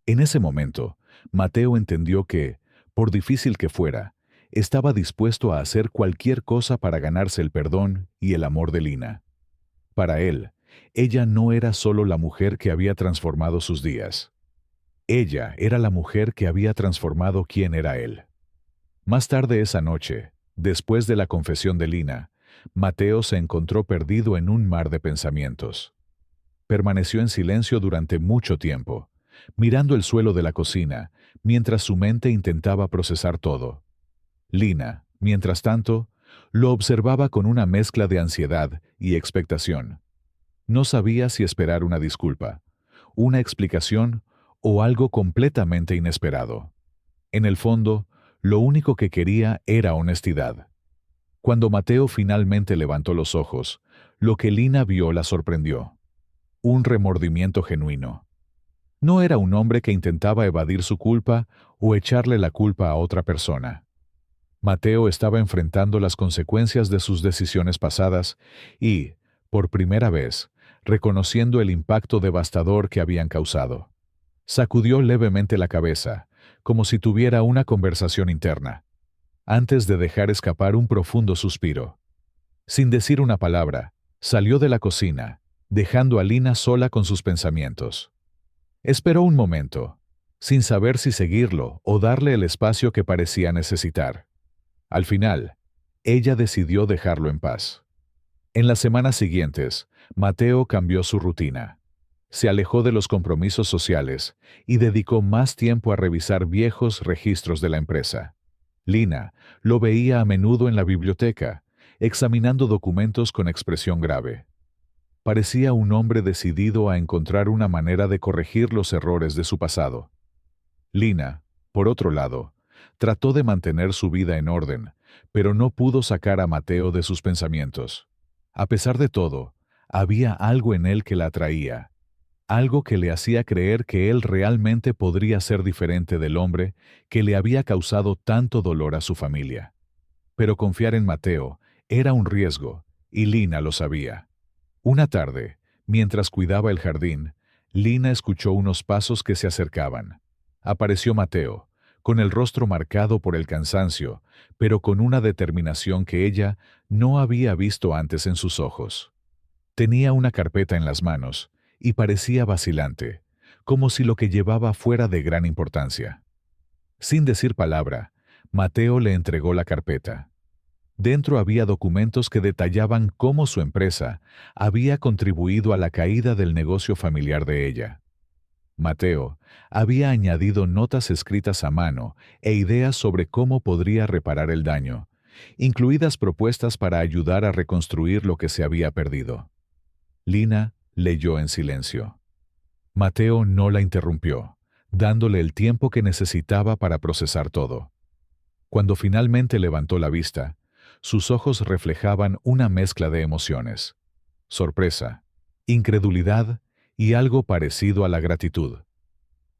En ese momento, Mateo entendió que, por difícil que fuera, estaba dispuesto a hacer cualquier cosa para ganarse el perdón y el amor de Lina. Para él, ella no era solo la mujer que había transformado sus días. Ella era la mujer que había transformado quién era él. Más tarde esa noche, después de la confesión de Lina, Mateo se encontró perdido en un mar de pensamientos. Permaneció en silencio durante mucho tiempo, mirando el suelo de la cocina, mientras su mente intentaba procesar todo. Lina, mientras tanto, lo observaba con una mezcla de ansiedad y expectación. No sabía si esperar una disculpa, una explicación o algo completamente inesperado. En el fondo, lo único que quería era honestidad. Cuando Mateo finalmente levantó los ojos, lo que Lina vio la sorprendió. Un remordimiento genuino. No era un hombre que intentaba evadir su culpa o echarle la culpa a otra persona. Mateo estaba enfrentando las consecuencias de sus decisiones pasadas y, por primera vez, reconociendo el impacto devastador que habían causado. Sacudió levemente la cabeza, como si tuviera una conversación interna, antes de dejar escapar un profundo suspiro. Sin decir una palabra, salió de la cocina, dejando a Lina sola con sus pensamientos. Esperó un momento, sin saber si seguirlo o darle el espacio que parecía necesitar. Al final, ella decidió dejarlo en paz. En las semanas siguientes, Mateo cambió su rutina. Se alejó de los compromisos sociales y dedicó más tiempo a revisar viejos registros de la empresa. Lina lo veía a menudo en la biblioteca, examinando documentos con expresión grave. Parecía un hombre decidido a encontrar una manera de corregir los errores de su pasado. Lina, por otro lado, trató de mantener su vida en orden, pero no pudo sacar a Mateo de sus pensamientos. A pesar de todo, había algo en él que la atraía, algo que le hacía creer que él realmente podría ser diferente del hombre que le había causado tanto dolor a su familia. Pero confiar en Mateo era un riesgo, y Lina lo sabía. Una tarde, mientras cuidaba el jardín, Lina escuchó unos pasos que se acercaban. Apareció Mateo, con el rostro marcado por el cansancio, pero con una determinación que ella no había visto antes en sus ojos. Tenía una carpeta en las manos, y parecía vacilante, como si lo que llevaba fuera de gran importancia. Sin decir palabra, Mateo le entregó la carpeta. Dentro había documentos que detallaban cómo su empresa había contribuido a la caída del negocio familiar de ella. Mateo había añadido notas escritas a mano e ideas sobre cómo podría reparar el daño, incluidas propuestas para ayudar a reconstruir lo que se había perdido. Lina leyó en silencio. Mateo no la interrumpió, dándole el tiempo que necesitaba para procesar todo. Cuando finalmente levantó la vista, sus ojos reflejaban una mezcla de emociones: sorpresa, incredulidad y algo parecido a la gratitud.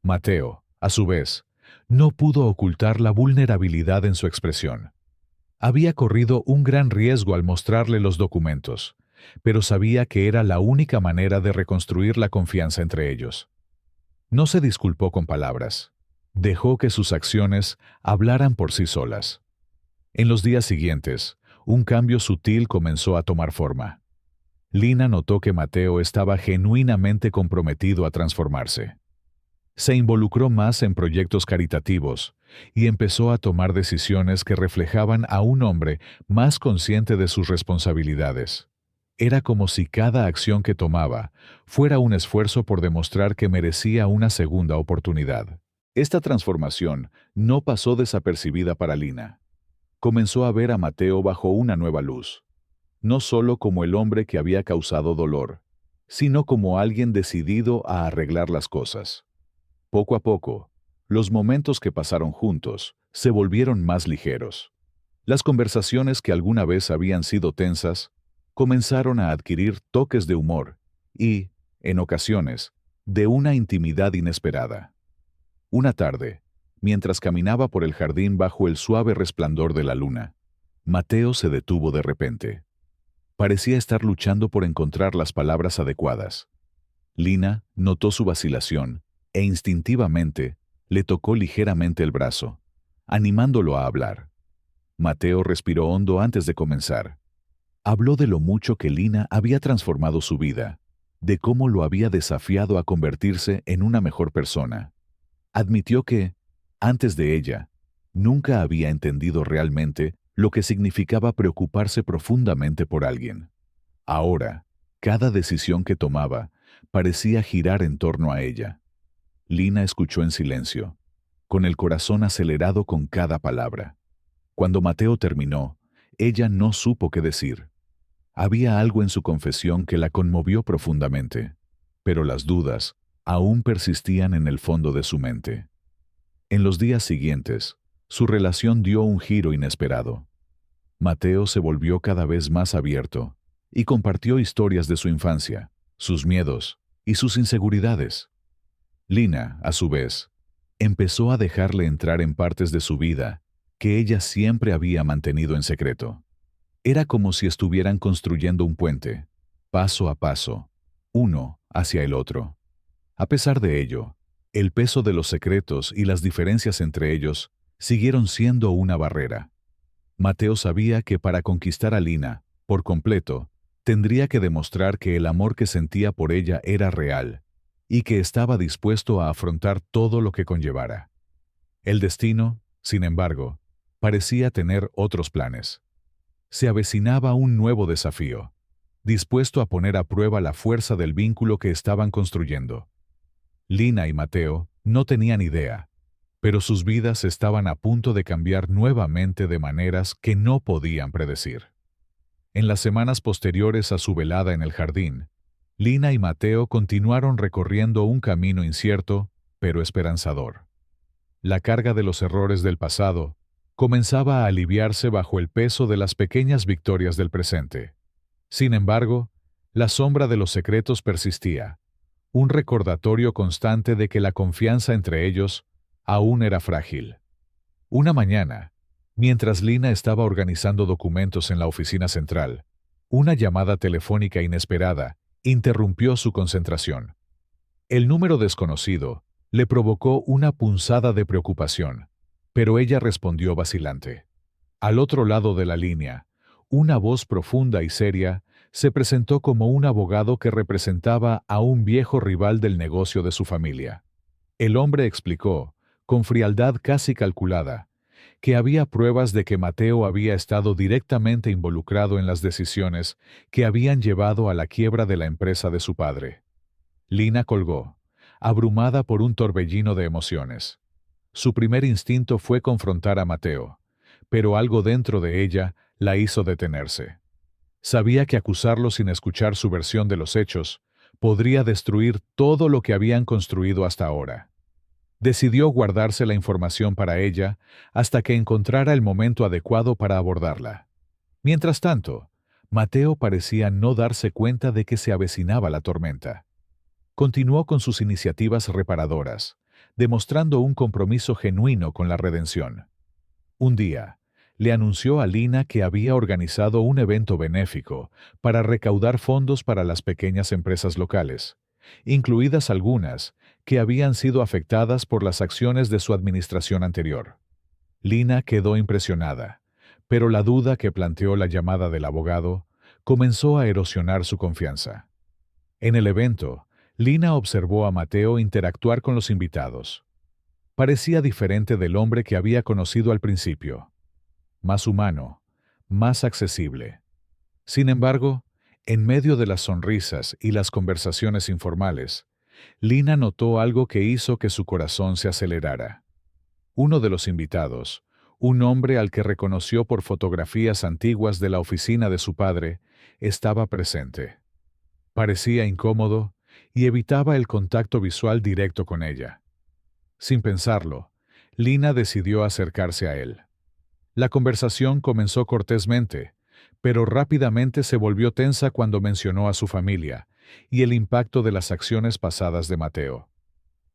Mateo, a su vez, no pudo ocultar la vulnerabilidad en su expresión. Había corrido un gran riesgo al mostrarle los documentos, pero sabía que era la única manera de reconstruir la confianza entre ellos. No se disculpó con palabras. Dejó que sus acciones hablaran por sí solas. En los días siguientes, un cambio sutil comenzó a tomar forma. Lina notó que Mateo estaba genuinamente comprometido a transformarse. Se involucró más en proyectos caritativos y empezó a tomar decisiones que reflejaban a un hombre más consciente de sus responsabilidades. Era como si cada acción que tomaba fuera un esfuerzo por demostrar que merecía una segunda oportunidad. Esta transformación no pasó desapercibida para Lina. Comenzó a ver a Mateo bajo una nueva luz, no solo como el hombre que había causado dolor, sino como alguien decidido a arreglar las cosas. Poco a poco, los momentos que pasaron juntos se volvieron más ligeros. Las conversaciones que alguna vez habían sido tensas comenzaron a adquirir toques de humor y, en ocasiones, de una intimidad inesperada. Una tarde, mientras caminaba por el jardín bajo el suave resplandor de la luna. Mateo se detuvo de repente. Parecía estar luchando por encontrar las palabras adecuadas. Lina notó su vacilación e instintivamente le tocó ligeramente el brazo, animándolo a hablar. Mateo respiró hondo antes de comenzar. Habló de lo mucho que Lina había transformado su vida, de cómo lo había desafiado a convertirse en una mejor persona. Admitió que, antes de ella, nunca había entendido realmente lo que significaba preocuparse profundamente por alguien. Ahora, cada decisión que tomaba parecía girar en torno a ella. Lina escuchó en silencio, con el corazón acelerado con cada palabra. Cuando Mateo terminó, ella no supo qué decir. Había algo en su confesión que la conmovió profundamente, pero las dudas aún persistían en el fondo de su mente. En los días siguientes, su relación dio un giro inesperado. Mateo se volvió cada vez más abierto y compartió historias de su infancia, sus miedos y sus inseguridades. Lina, a su vez, empezó a dejarle entrar en partes de su vida que ella siempre había mantenido en secreto. Era como si estuvieran construyendo un puente, paso a paso, uno hacia el otro. A pesar de ello, el peso de los secretos y las diferencias entre ellos siguieron siendo una barrera. Mateo sabía que para conquistar a Lina, por completo, tendría que demostrar que el amor que sentía por ella era real y que estaba dispuesto a afrontar todo lo que conllevara. El destino, sin embargo, parecía tener otros planes. Se avecinaba un nuevo desafío, dispuesto a poner a prueba la fuerza del vínculo que estaban construyendo. Lina y Mateo no tenían idea, pero sus vidas estaban a punto de cambiar nuevamente de maneras que no podían predecir. En las semanas posteriores a su velada en el jardín, Lina y Mateo continuaron recorriendo un camino incierto, pero esperanzador. La carga de los errores del pasado comenzaba a aliviarse bajo el peso de las pequeñas victorias del presente. Sin embargo, la sombra de los secretos persistía, un recordatorio constante de que la confianza entre ellos aún era frágil. Una mañana, mientras Lina estaba organizando documentos en la oficina central, una llamada telefónica inesperada interrumpió su concentración. El número desconocido le provocó una punzada de preocupación, pero ella respondió vacilante. Al otro lado de la línea, una voz profunda y seria se presentó como un abogado que representaba a un viejo rival del negocio de su familia. El hombre explicó, con frialdad casi calculada, que había pruebas de que Mateo había estado directamente involucrado en las decisiones que habían llevado a la quiebra de la empresa de su padre. Lina colgó, abrumada por un torbellino de emociones. Su primer instinto fue confrontar a Mateo, pero algo dentro de ella la hizo detenerse. Sabía que acusarlo sin escuchar su versión de los hechos podría destruir todo lo que habían construido hasta ahora. Decidió guardarse la información para ella hasta que encontrara el momento adecuado para abordarla. Mientras tanto, Mateo parecía no darse cuenta de que se avecinaba la tormenta. Continuó con sus iniciativas reparadoras, demostrando un compromiso genuino con la redención. Un día, le anunció a Lina que había organizado un evento benéfico para recaudar fondos para las pequeñas empresas locales, incluidas algunas que habían sido afectadas por las acciones de su administración anterior. Lina quedó impresionada, pero la duda que planteó la llamada del abogado comenzó a erosionar su confianza. En el evento, Lina observó a Mateo interactuar con los invitados. Parecía diferente del hombre que había conocido al principio. Más humano, más accesible. Sin embargo, en medio de las sonrisas y las conversaciones informales, Lina notó algo que hizo que su corazón se acelerara. Uno de los invitados, un hombre al que reconoció por fotografías antiguas de la oficina de su padre, estaba presente. Parecía incómodo y evitaba el contacto visual directo con ella. Sin pensarlo, Lina decidió acercarse a él. La conversación comenzó cortésmente, pero rápidamente se volvió tensa cuando mencionó a su familia y el impacto de las acciones pasadas de Mateo.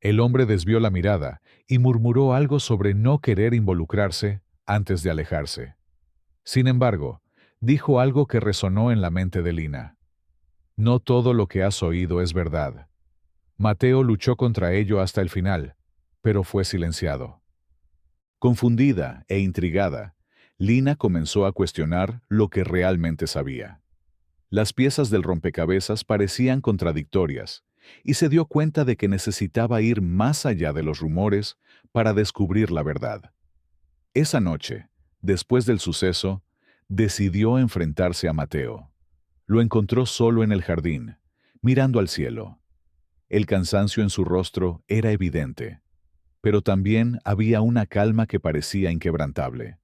El hombre desvió la mirada y murmuró algo sobre no querer involucrarse antes de alejarse. Sin embargo, dijo algo que resonó en la mente de Lina. No todo lo que has oído es verdad. Mateo luchó contra ello hasta el final, pero fue silenciado. Confundida e intrigada, Lina comenzó a cuestionar lo que realmente sabía. Las piezas del rompecabezas parecían contradictorias, y se dio cuenta de que necesitaba ir más allá de los rumores para descubrir la verdad. Esa noche, después del suceso, decidió enfrentarse a Mateo. Lo encontró solo en el jardín, mirando al cielo. El cansancio en su rostro era evidente, pero también había una calma que parecía inquebrantable.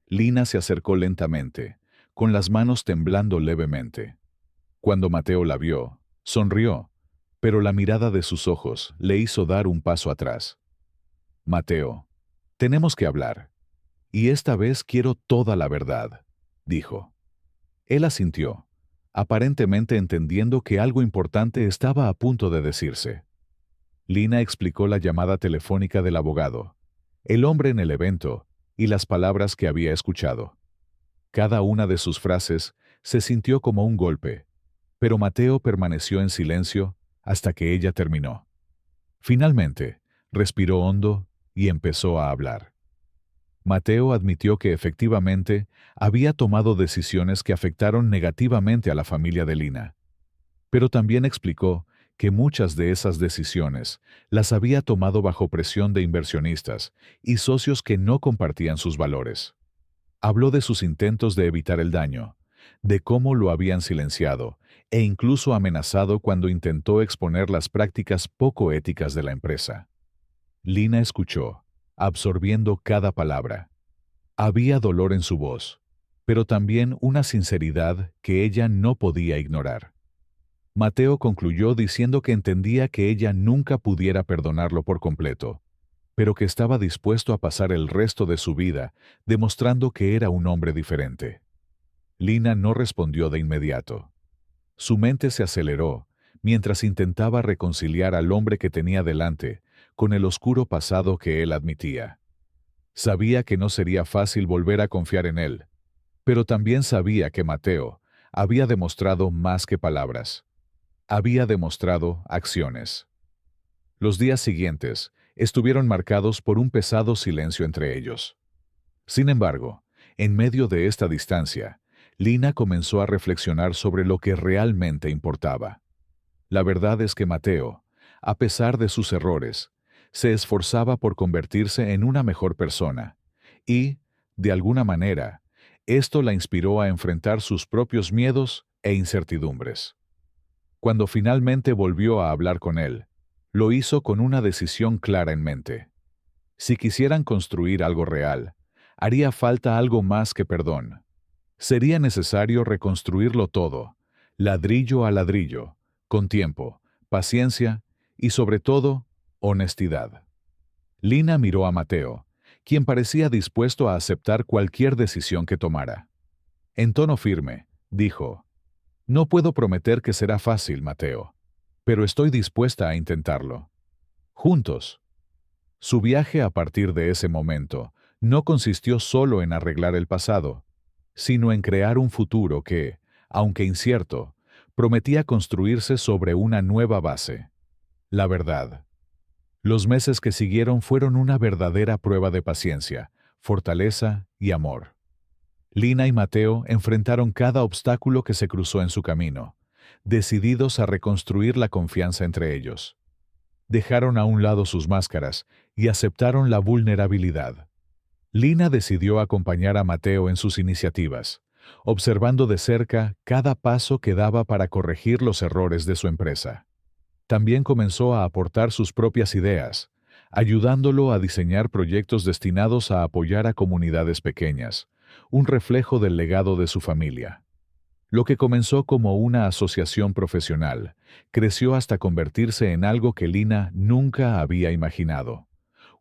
Lina se acercó lentamente, con las manos temblando levemente. Cuando Mateo la vio, sonrió, pero la mirada de sus ojos le hizo dar un paso atrás. Mateo, tenemos que hablar, y esta vez quiero toda la verdad, dijo. Él asintió, aparentemente entendiendo que algo importante estaba a punto de decirse. Lina explicó la llamada telefónica del abogado, el hombre en el evento y las palabras que había escuchado. Cada una de sus frases se sintió como un golpe, pero Mateo permaneció en silencio hasta que ella terminó. Finalmente, respiró hondo y empezó a hablar. Mateo admitió que efectivamente había tomado decisiones que afectaron negativamente a la familia de Lina, pero también explicó que muchas de esas decisiones las había tomado bajo presión de inversionistas y socios que no compartían sus valores. Habló de sus intentos de evitar el daño, de cómo lo habían silenciado e incluso amenazado cuando intentó exponer las prácticas poco éticas de la empresa. Lina escuchó, absorbiendo cada palabra. Había dolor en su voz, pero también una sinceridad que ella no podía ignorar. Mateo concluyó diciendo que entendía que ella nunca pudiera perdonarlo por completo, pero que estaba dispuesto a pasar el resto de su vida demostrando que era un hombre diferente. Lina no respondió de inmediato. Su mente se aceleró mientras intentaba reconciliar al hombre que tenía delante con el oscuro pasado que él admitía. Sabía que no sería fácil volver a confiar en él, pero también sabía que Mateo había demostrado más que palabras. Había demostrado acciones. Los días siguientes estuvieron marcados por un pesado silencio entre ellos. Sin embargo, en medio de esta distancia, Lina comenzó a reflexionar sobre lo que realmente importaba. La verdad es que Mateo, a pesar de sus errores, se esforzaba por convertirse en una mejor persona, y, de alguna manera, esto la inspiró a enfrentar sus propios miedos e incertidumbres. Cuando finalmente volvió a hablar con él, lo hizo con una decisión clara en mente. Si quisieran construir algo real, haría falta algo más que perdón. Sería necesario reconstruirlo todo, ladrillo a ladrillo, con tiempo, paciencia y, sobre todo, honestidad. Lina miró a Mateo, quien parecía dispuesto a aceptar cualquier decisión que tomara. En tono firme, dijo: «No puedo prometer que será fácil, Mateo, pero estoy dispuesta a intentarlo. Juntos». Su viaje a partir de ese momento no consistió solo en arreglar el pasado, sino en crear un futuro que, aunque incierto, prometía construirse sobre una nueva base: la verdad. Los meses que siguieron fueron una verdadera prueba de paciencia, fortaleza y amor. Lina y Mateo enfrentaron cada obstáculo que se cruzó en su camino, decididos a reconstruir la confianza entre ellos. Dejaron a un lado sus máscaras y aceptaron la vulnerabilidad. Lina decidió acompañar a Mateo en sus iniciativas, observando de cerca cada paso que daba para corregir los errores de su empresa. También comenzó a aportar sus propias ideas, ayudándolo a diseñar proyectos destinados a apoyar a comunidades pequeñas, un reflejo del legado de su familia. Lo que comenzó como una asociación profesional, creció hasta convertirse en algo que Lina nunca había imaginado: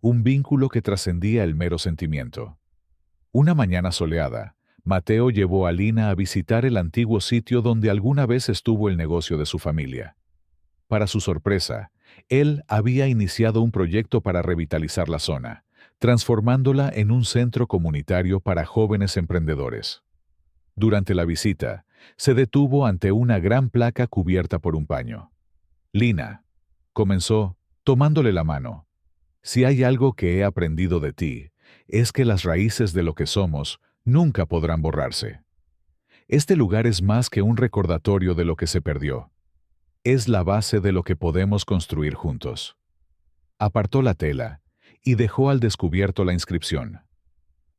un vínculo que trascendía el mero sentimiento. Una mañana soleada, Mateo llevó a Lina a visitar el antiguo sitio donde alguna vez estuvo el negocio de su familia. Para su sorpresa, Él había iniciado un proyecto para revitalizar la zona, transformándola en un centro comunitario para jóvenes emprendedores. Durante la visita, se detuvo ante una gran placa cubierta por un paño. Lina, comenzó, tomándole la mano. Si hay algo que he aprendido de ti, es que las raíces de lo que somos nunca podrán borrarse. Este lugar es más que un recordatorio de lo que se perdió. Es la base de lo que podemos construir juntos. Apartó la tela y dejó al descubierto la inscripción.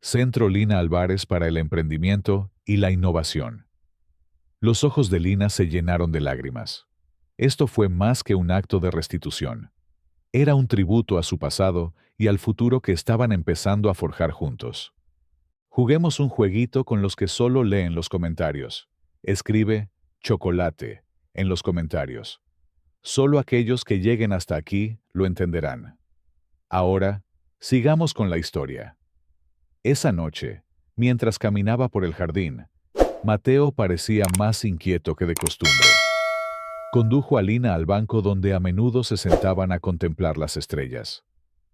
Centro Lina Álvarez para el Emprendimiento y la Innovación. Los ojos de Lina se llenaron de lágrimas. Esto fue más que un acto de restitución. Era un tributo a su pasado y al futuro que estaban empezando a forjar juntos. Juguemos un jueguito con los que solo leen los comentarios. Escribe chocolate en los comentarios. Solo aquellos que lleguen hasta aquí lo entenderán. Ahora, sigamos con la historia. Esa noche, mientras caminaba por el jardín, Mateo parecía más inquieto que de costumbre. Condujo a Lina al banco donde a menudo se sentaban a contemplar las estrellas.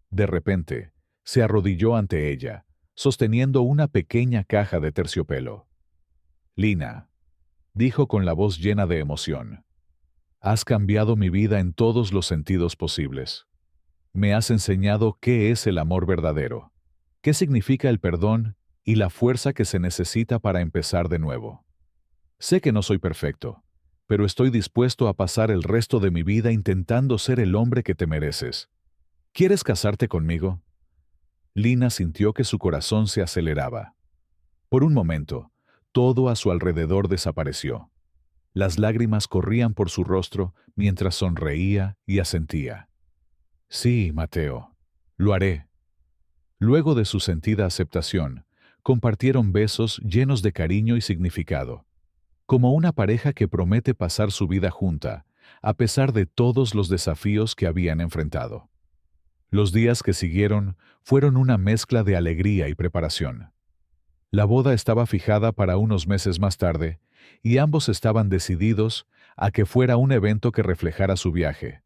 De repente, se arrodilló ante ella, sosteniendo una pequeña caja de terciopelo. Lina, dijo con la voz llena de emoción, has cambiado mi vida en todos los sentidos posibles. Me has enseñado qué es el amor verdadero, qué significa el perdón y la fuerza que se necesita para empezar de nuevo. Sé que no soy perfecto, pero estoy dispuesto a pasar el resto de mi vida intentando ser el hombre que te mereces. ¿Quieres casarte conmigo? Lina sintió que su corazón se aceleraba. Por un momento, todo a su alrededor desapareció. Las lágrimas corrían por su rostro mientras sonreía y asentía. Sí, Mateo, lo haré. Luego de su sentida aceptación, compartieron besos llenos de cariño y significado, como una pareja que promete pasar su vida junta, a pesar de todos los desafíos que habían enfrentado. Los días que siguieron fueron una mezcla de alegría y preparación. La boda estaba fijada para unos meses más tarde, y ambos estaban decididos a que fuera un evento que reflejara su viaje.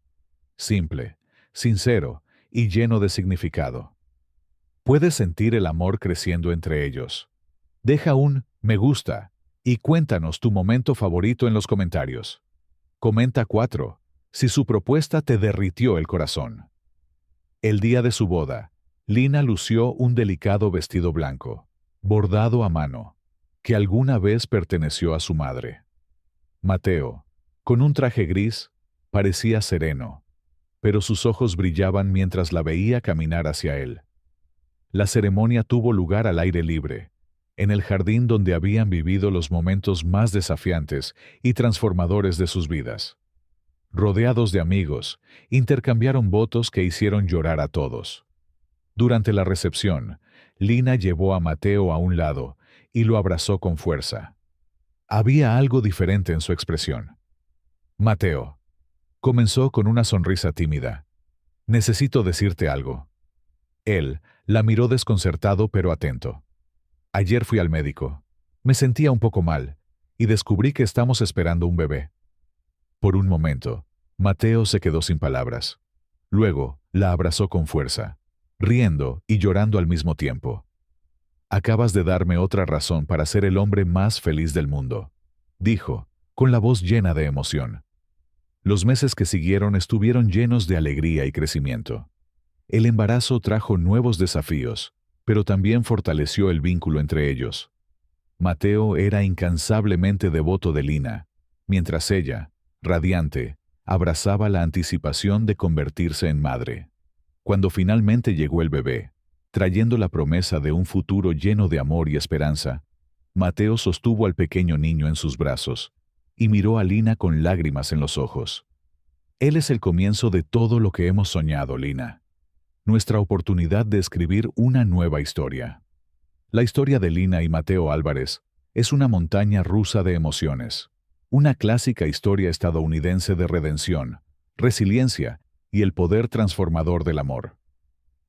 Simple, sincero y lleno de significado. Puedes sentir el amor creciendo entre ellos. Deja un me gusta y cuéntanos tu momento favorito en los comentarios. Comenta 4, si su propuesta te derritió el corazón. El día de su boda, Lina lució un delicado vestido blanco, bordado a mano, que alguna vez perteneció a su madre. Mateo, con un traje gris, parecía sereno, pero sus ojos brillaban mientras la veía caminar hacia él. La ceremonia tuvo lugar al aire libre, en el jardín donde habían vivido los momentos más desafiantes y transformadores de sus vidas. Rodeados de amigos, intercambiaron votos que hicieron llorar a todos. Durante la recepción, Lina llevó a Mateo a un lado y lo abrazó con fuerza. Había algo diferente en su expresión. Mateo, comenzó con una sonrisa tímida. Necesito decirte algo. Él la miró desconcertado pero atento. Ayer fui al médico. Me sentía un poco mal y descubrí que estamos esperando un bebé. Por un momento, Mateo se quedó sin palabras. Luego, la abrazó con fuerza, riendo y llorando al mismo tiempo. Acabas de darme otra razón para ser el hombre más feliz del mundo, dijo, con la voz llena de emoción. Los meses que siguieron estuvieron llenos de alegría y crecimiento. El embarazo trajo nuevos desafíos, pero también fortaleció el vínculo entre ellos. Mateo era incansablemente devoto de Lina, mientras ella, radiante, abrazaba la anticipación de convertirse en madre. Cuando finalmente llegó el bebé, trayendo la promesa de un futuro lleno de amor y esperanza, Mateo sostuvo al pequeño niño en sus brazos y miró a Lina con lágrimas en los ojos. Él es el comienzo de todo lo que hemos soñado, Lina. Nuestra oportunidad de escribir una nueva historia. La historia de Lina y Mateo Álvarez es una montaña rusa de emociones. Una clásica historia estadounidense de redención, resiliencia y el poder transformador del amor.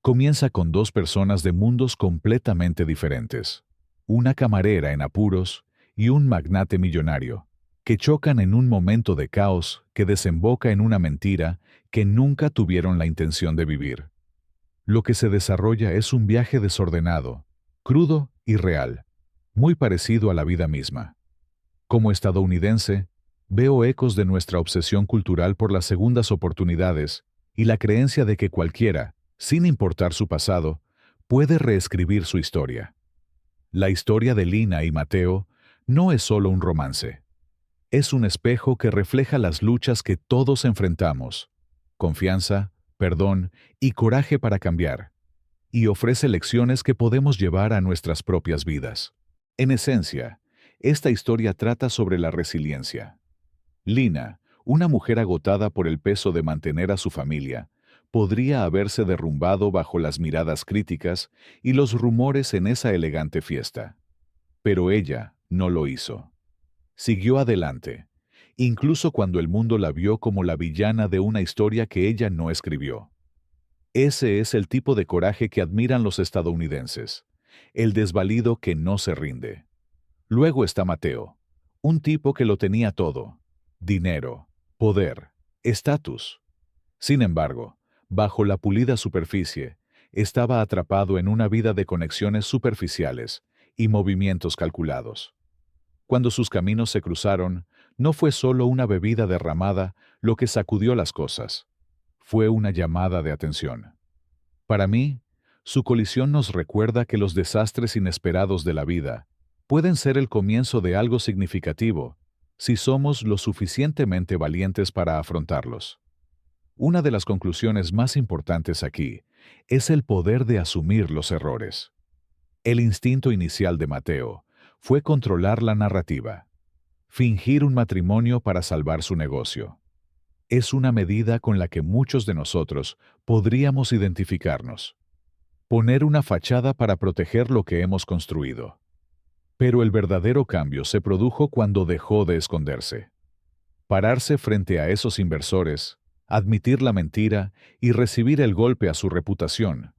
Comienza con dos personas de mundos completamente diferentes. Una camarera en apuros y un magnate millonario, que chocan en un momento de caos que desemboca en una mentira que nunca tuvieron la intención de vivir. Lo que se desarrolla es un viaje desordenado, crudo y real, muy parecido a la vida misma. Como estadounidense, veo ecos de nuestra obsesión cultural por las segundas oportunidades y la creencia de que cualquiera, sin importar su pasado, puede reescribir su historia. La historia de Lina y Mateo no es solo un romance. Es un espejo que refleja las luchas que todos enfrentamos: confianza, perdón y coraje para cambiar, y ofrece lecciones que podemos llevar a nuestras propias vidas. En esencia, esta historia trata sobre la resiliencia. Lina, una mujer agotada por el peso de mantener a su familia, podría haberse derrumbado bajo las miradas críticas y los rumores en esa elegante fiesta. Pero ella no lo hizo. Siguió adelante, incluso cuando el mundo la vio como la villana de una historia que ella no escribió. Ese es el tipo de coraje que admiran los estadounidenses, el desvalido que no se rinde. Luego está Mateo, un tipo que lo tenía todo: dinero, poder, estatus. Sin embargo, bajo la pulida superficie, estaba atrapado en una vida de conexiones superficiales y movimientos calculados. Cuando sus caminos se cruzaron, no fue solo una bebida derramada lo que sacudió las cosas. Fue una llamada de atención. Para mí, su colisión nos recuerda que los desastres inesperados de la vida pueden ser el comienzo de algo significativo si somos lo suficientemente valientes para afrontarlos. Una de las conclusiones más importantes aquí es el poder de asumir los errores. El instinto inicial de Mateo fue controlar la narrativa, fingir un matrimonio para salvar su negocio. Es una medida con la que muchos de nosotros podríamos identificarnos. Poner una fachada para proteger lo que hemos construido. Pero el verdadero cambio se produjo cuando dejó de esconderse. Pararse frente a esos inversores, admitir la mentira y recibir el golpe a su reputación,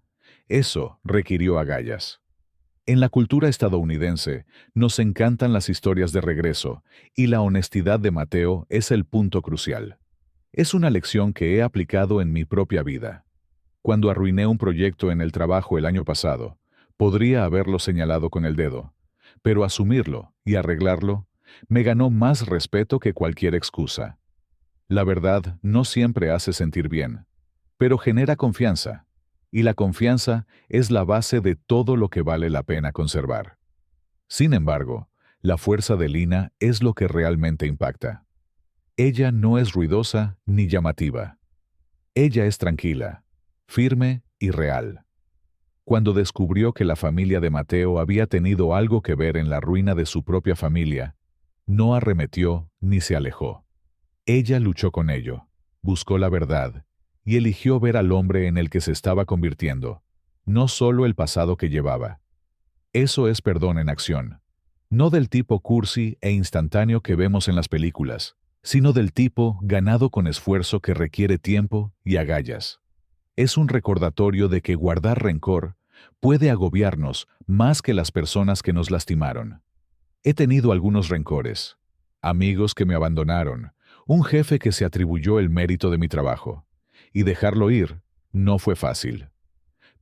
eso requirió agallas. En la cultura estadounidense nos encantan las historias de regreso, y la honestidad de Mateo es el punto crucial. Es una lección que he aplicado en mi propia vida. Cuando arruiné un proyecto en el trabajo el año pasado, podría haberlo señalado con el dedo, pero asumirlo y arreglarlo me ganó más respeto que cualquier excusa. La verdad no siempre hace sentir bien, pero genera confianza, y la confianza es la base de todo lo que vale la pena conservar. Sin embargo, la fuerza de Lina es lo que realmente impacta. Ella no es ruidosa ni llamativa. Ella es tranquila, firme y real. Cuando descubrió que la familia de Mateo había tenido algo que ver en la ruina de su propia familia, no arremetió ni se alejó. Ella luchó con ello, buscó la verdad y eligió ver al hombre en el que se estaba convirtiendo, no solo el pasado que llevaba. Eso es perdón en acción, no del tipo cursi e instantáneo que vemos en las películas, sino del tipo ganado con esfuerzo que requiere tiempo y agallas. Es un recordatorio de que guardar rencor puede agobiarnos más que las personas que nos lastimaron. He tenido algunos rencores, amigos que me abandonaron, un jefe que se atribuyó el mérito de mi trabajo, y dejarlo ir no fue fácil.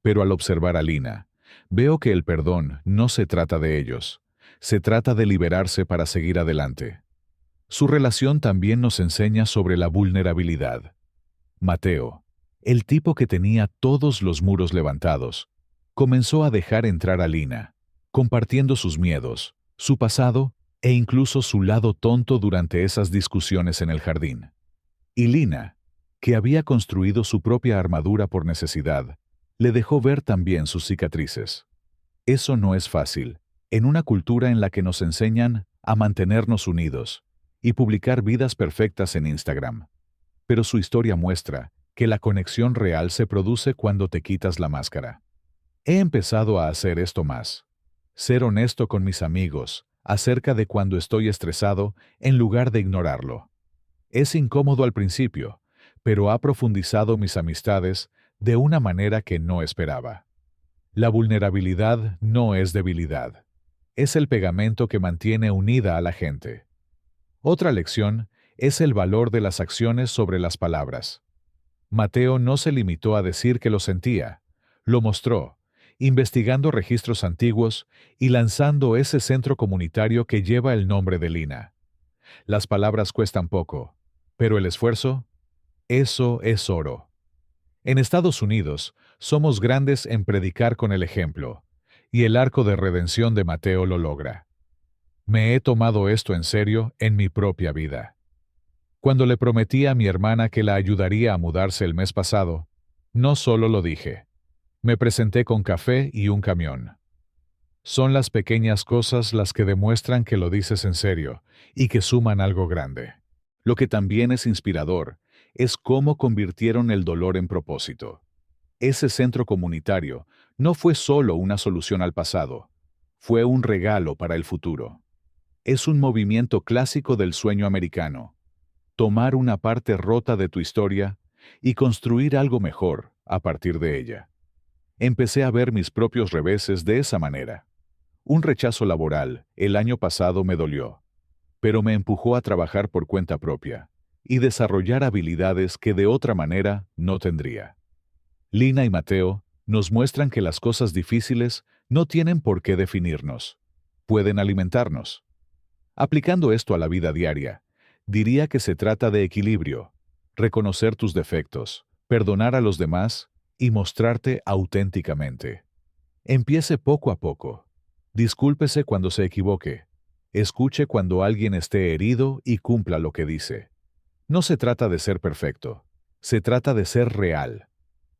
Pero al observar a Lina, veo que el perdón no se trata de ellos, se trata de liberarse para seguir adelante. Su relación también nos enseña sobre la vulnerabilidad. Mateo, el tipo que tenía todos los muros levantados, comenzó a dejar entrar a Lina, compartiendo sus miedos, su pasado e incluso su lado tonto durante esas discusiones en el jardín. Y Lina, que había construido su propia armadura por necesidad, le dejó ver también sus cicatrices. Eso no es fácil, en una cultura en la que nos enseñan a mantenernos unidos y publicar vidas perfectas en Instagram. Pero su historia muestra que la conexión real se produce cuando te quitas la máscara. He empezado a hacer esto más. Ser honesto con mis amigos acerca de cuando estoy estresado en lugar de ignorarlo. Es incómodo al principio, pero ha profundizado mis amistades de una manera que no esperaba. La vulnerabilidad no es debilidad. Es el pegamento que mantiene unida a la gente. Otra lección es el valor de las acciones sobre las palabras. Mateo no se limitó a decir que lo sentía, lo mostró, investigando registros antiguos y lanzando ese centro comunitario que lleva el nombre de Lina. Las palabras cuestan poco, pero el esfuerzo, eso es oro. En Estados Unidos, somos grandes en predicar con el ejemplo, y el arco de redención de Mateo lo logra. Me he tomado esto en serio en mi propia vida. Cuando le prometí a mi hermana que la ayudaría a mudarse el mes pasado, no solo lo dije. Me presenté con café y un camión. Son las pequeñas cosas las que demuestran que lo dices en serio y que suman algo grande. Lo que también es inspirador es cómo convirtieron el dolor en propósito. Ese centro comunitario no fue solo una solución al pasado, fue un regalo para el futuro. Es un movimiento clásico del sueño americano. Tomar una parte rota de tu historia y construir algo mejor a partir de ella. Empecé a ver mis propios reveses de esa manera. Un rechazo laboral el año pasado me dolió, pero me empujó a trabajar por cuenta propia y desarrollar habilidades que de otra manera no tendría. Lina y Mateo nos muestran que las cosas difíciles no tienen por qué definirnos, pueden alimentarnos. Aplicando esto a la vida diaria, diría que se trata de equilibrio, reconocer tus defectos, perdonar a los demás y mostrarte auténticamente. Empiece poco a poco. Discúlpese cuando se equivoque. Escuche cuando alguien esté herido y cumpla lo que dice. No se trata de ser perfecto, se trata de ser real.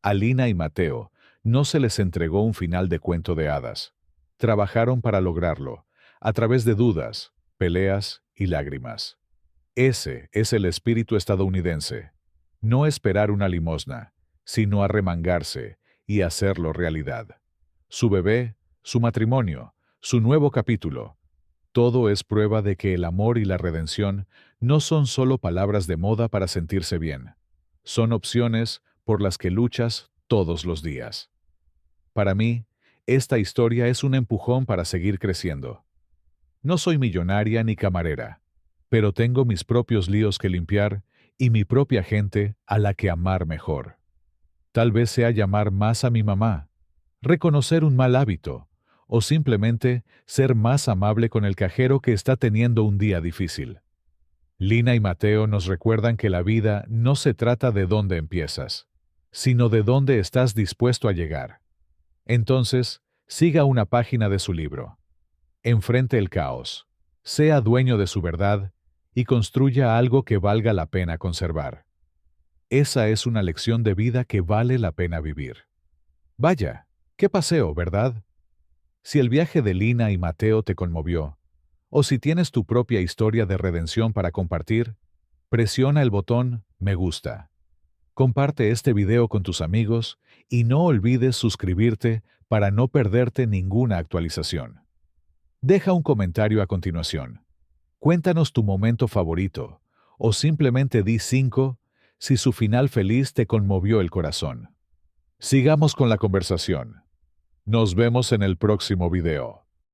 A Lina y Mateo no se les entregó un final de cuento de hadas. Trabajaron para lograrlo, a través de dudas, peleas y lágrimas. Ese es el espíritu estadounidense. No esperar una limosna, sino arremangarse y hacerlo realidad. Su bebé, su matrimonio, su nuevo capítulo. Todo es prueba de que el amor y la redención no son solo palabras de moda para sentirse bien. Son opciones por las que luchas todos los días. Para mí, esta historia es un empujón para seguir creciendo. No soy millonaria ni camarera, pero tengo mis propios líos que limpiar y mi propia gente a la que amar mejor. Tal vez sea llamar más a mi mamá, reconocer un mal hábito, o simplemente ser más amable con el cajero que está teniendo un día difícil. Lina y Mateo nos recuerdan que la vida no se trata de dónde empiezas, sino de dónde estás dispuesto a llegar. Entonces, siga una página de su libro. Enfrente el caos, sea dueño de su verdad y construya algo que valga la pena conservar. Esa es una lección de vida que vale la pena vivir. Vaya, qué paseo, ¿verdad? Si el viaje de Lina y Mateo te conmovió, o si tienes tu propia historia de redención para compartir, presiona el botón Me gusta. Comparte este video con tus amigos y no olvides suscribirte para no perderte ninguna actualización. Deja un comentario a continuación. Cuéntanos tu momento favorito, o simplemente di 5 si su final feliz te conmovió el corazón. Sigamos con la conversación. Nos vemos en el próximo video.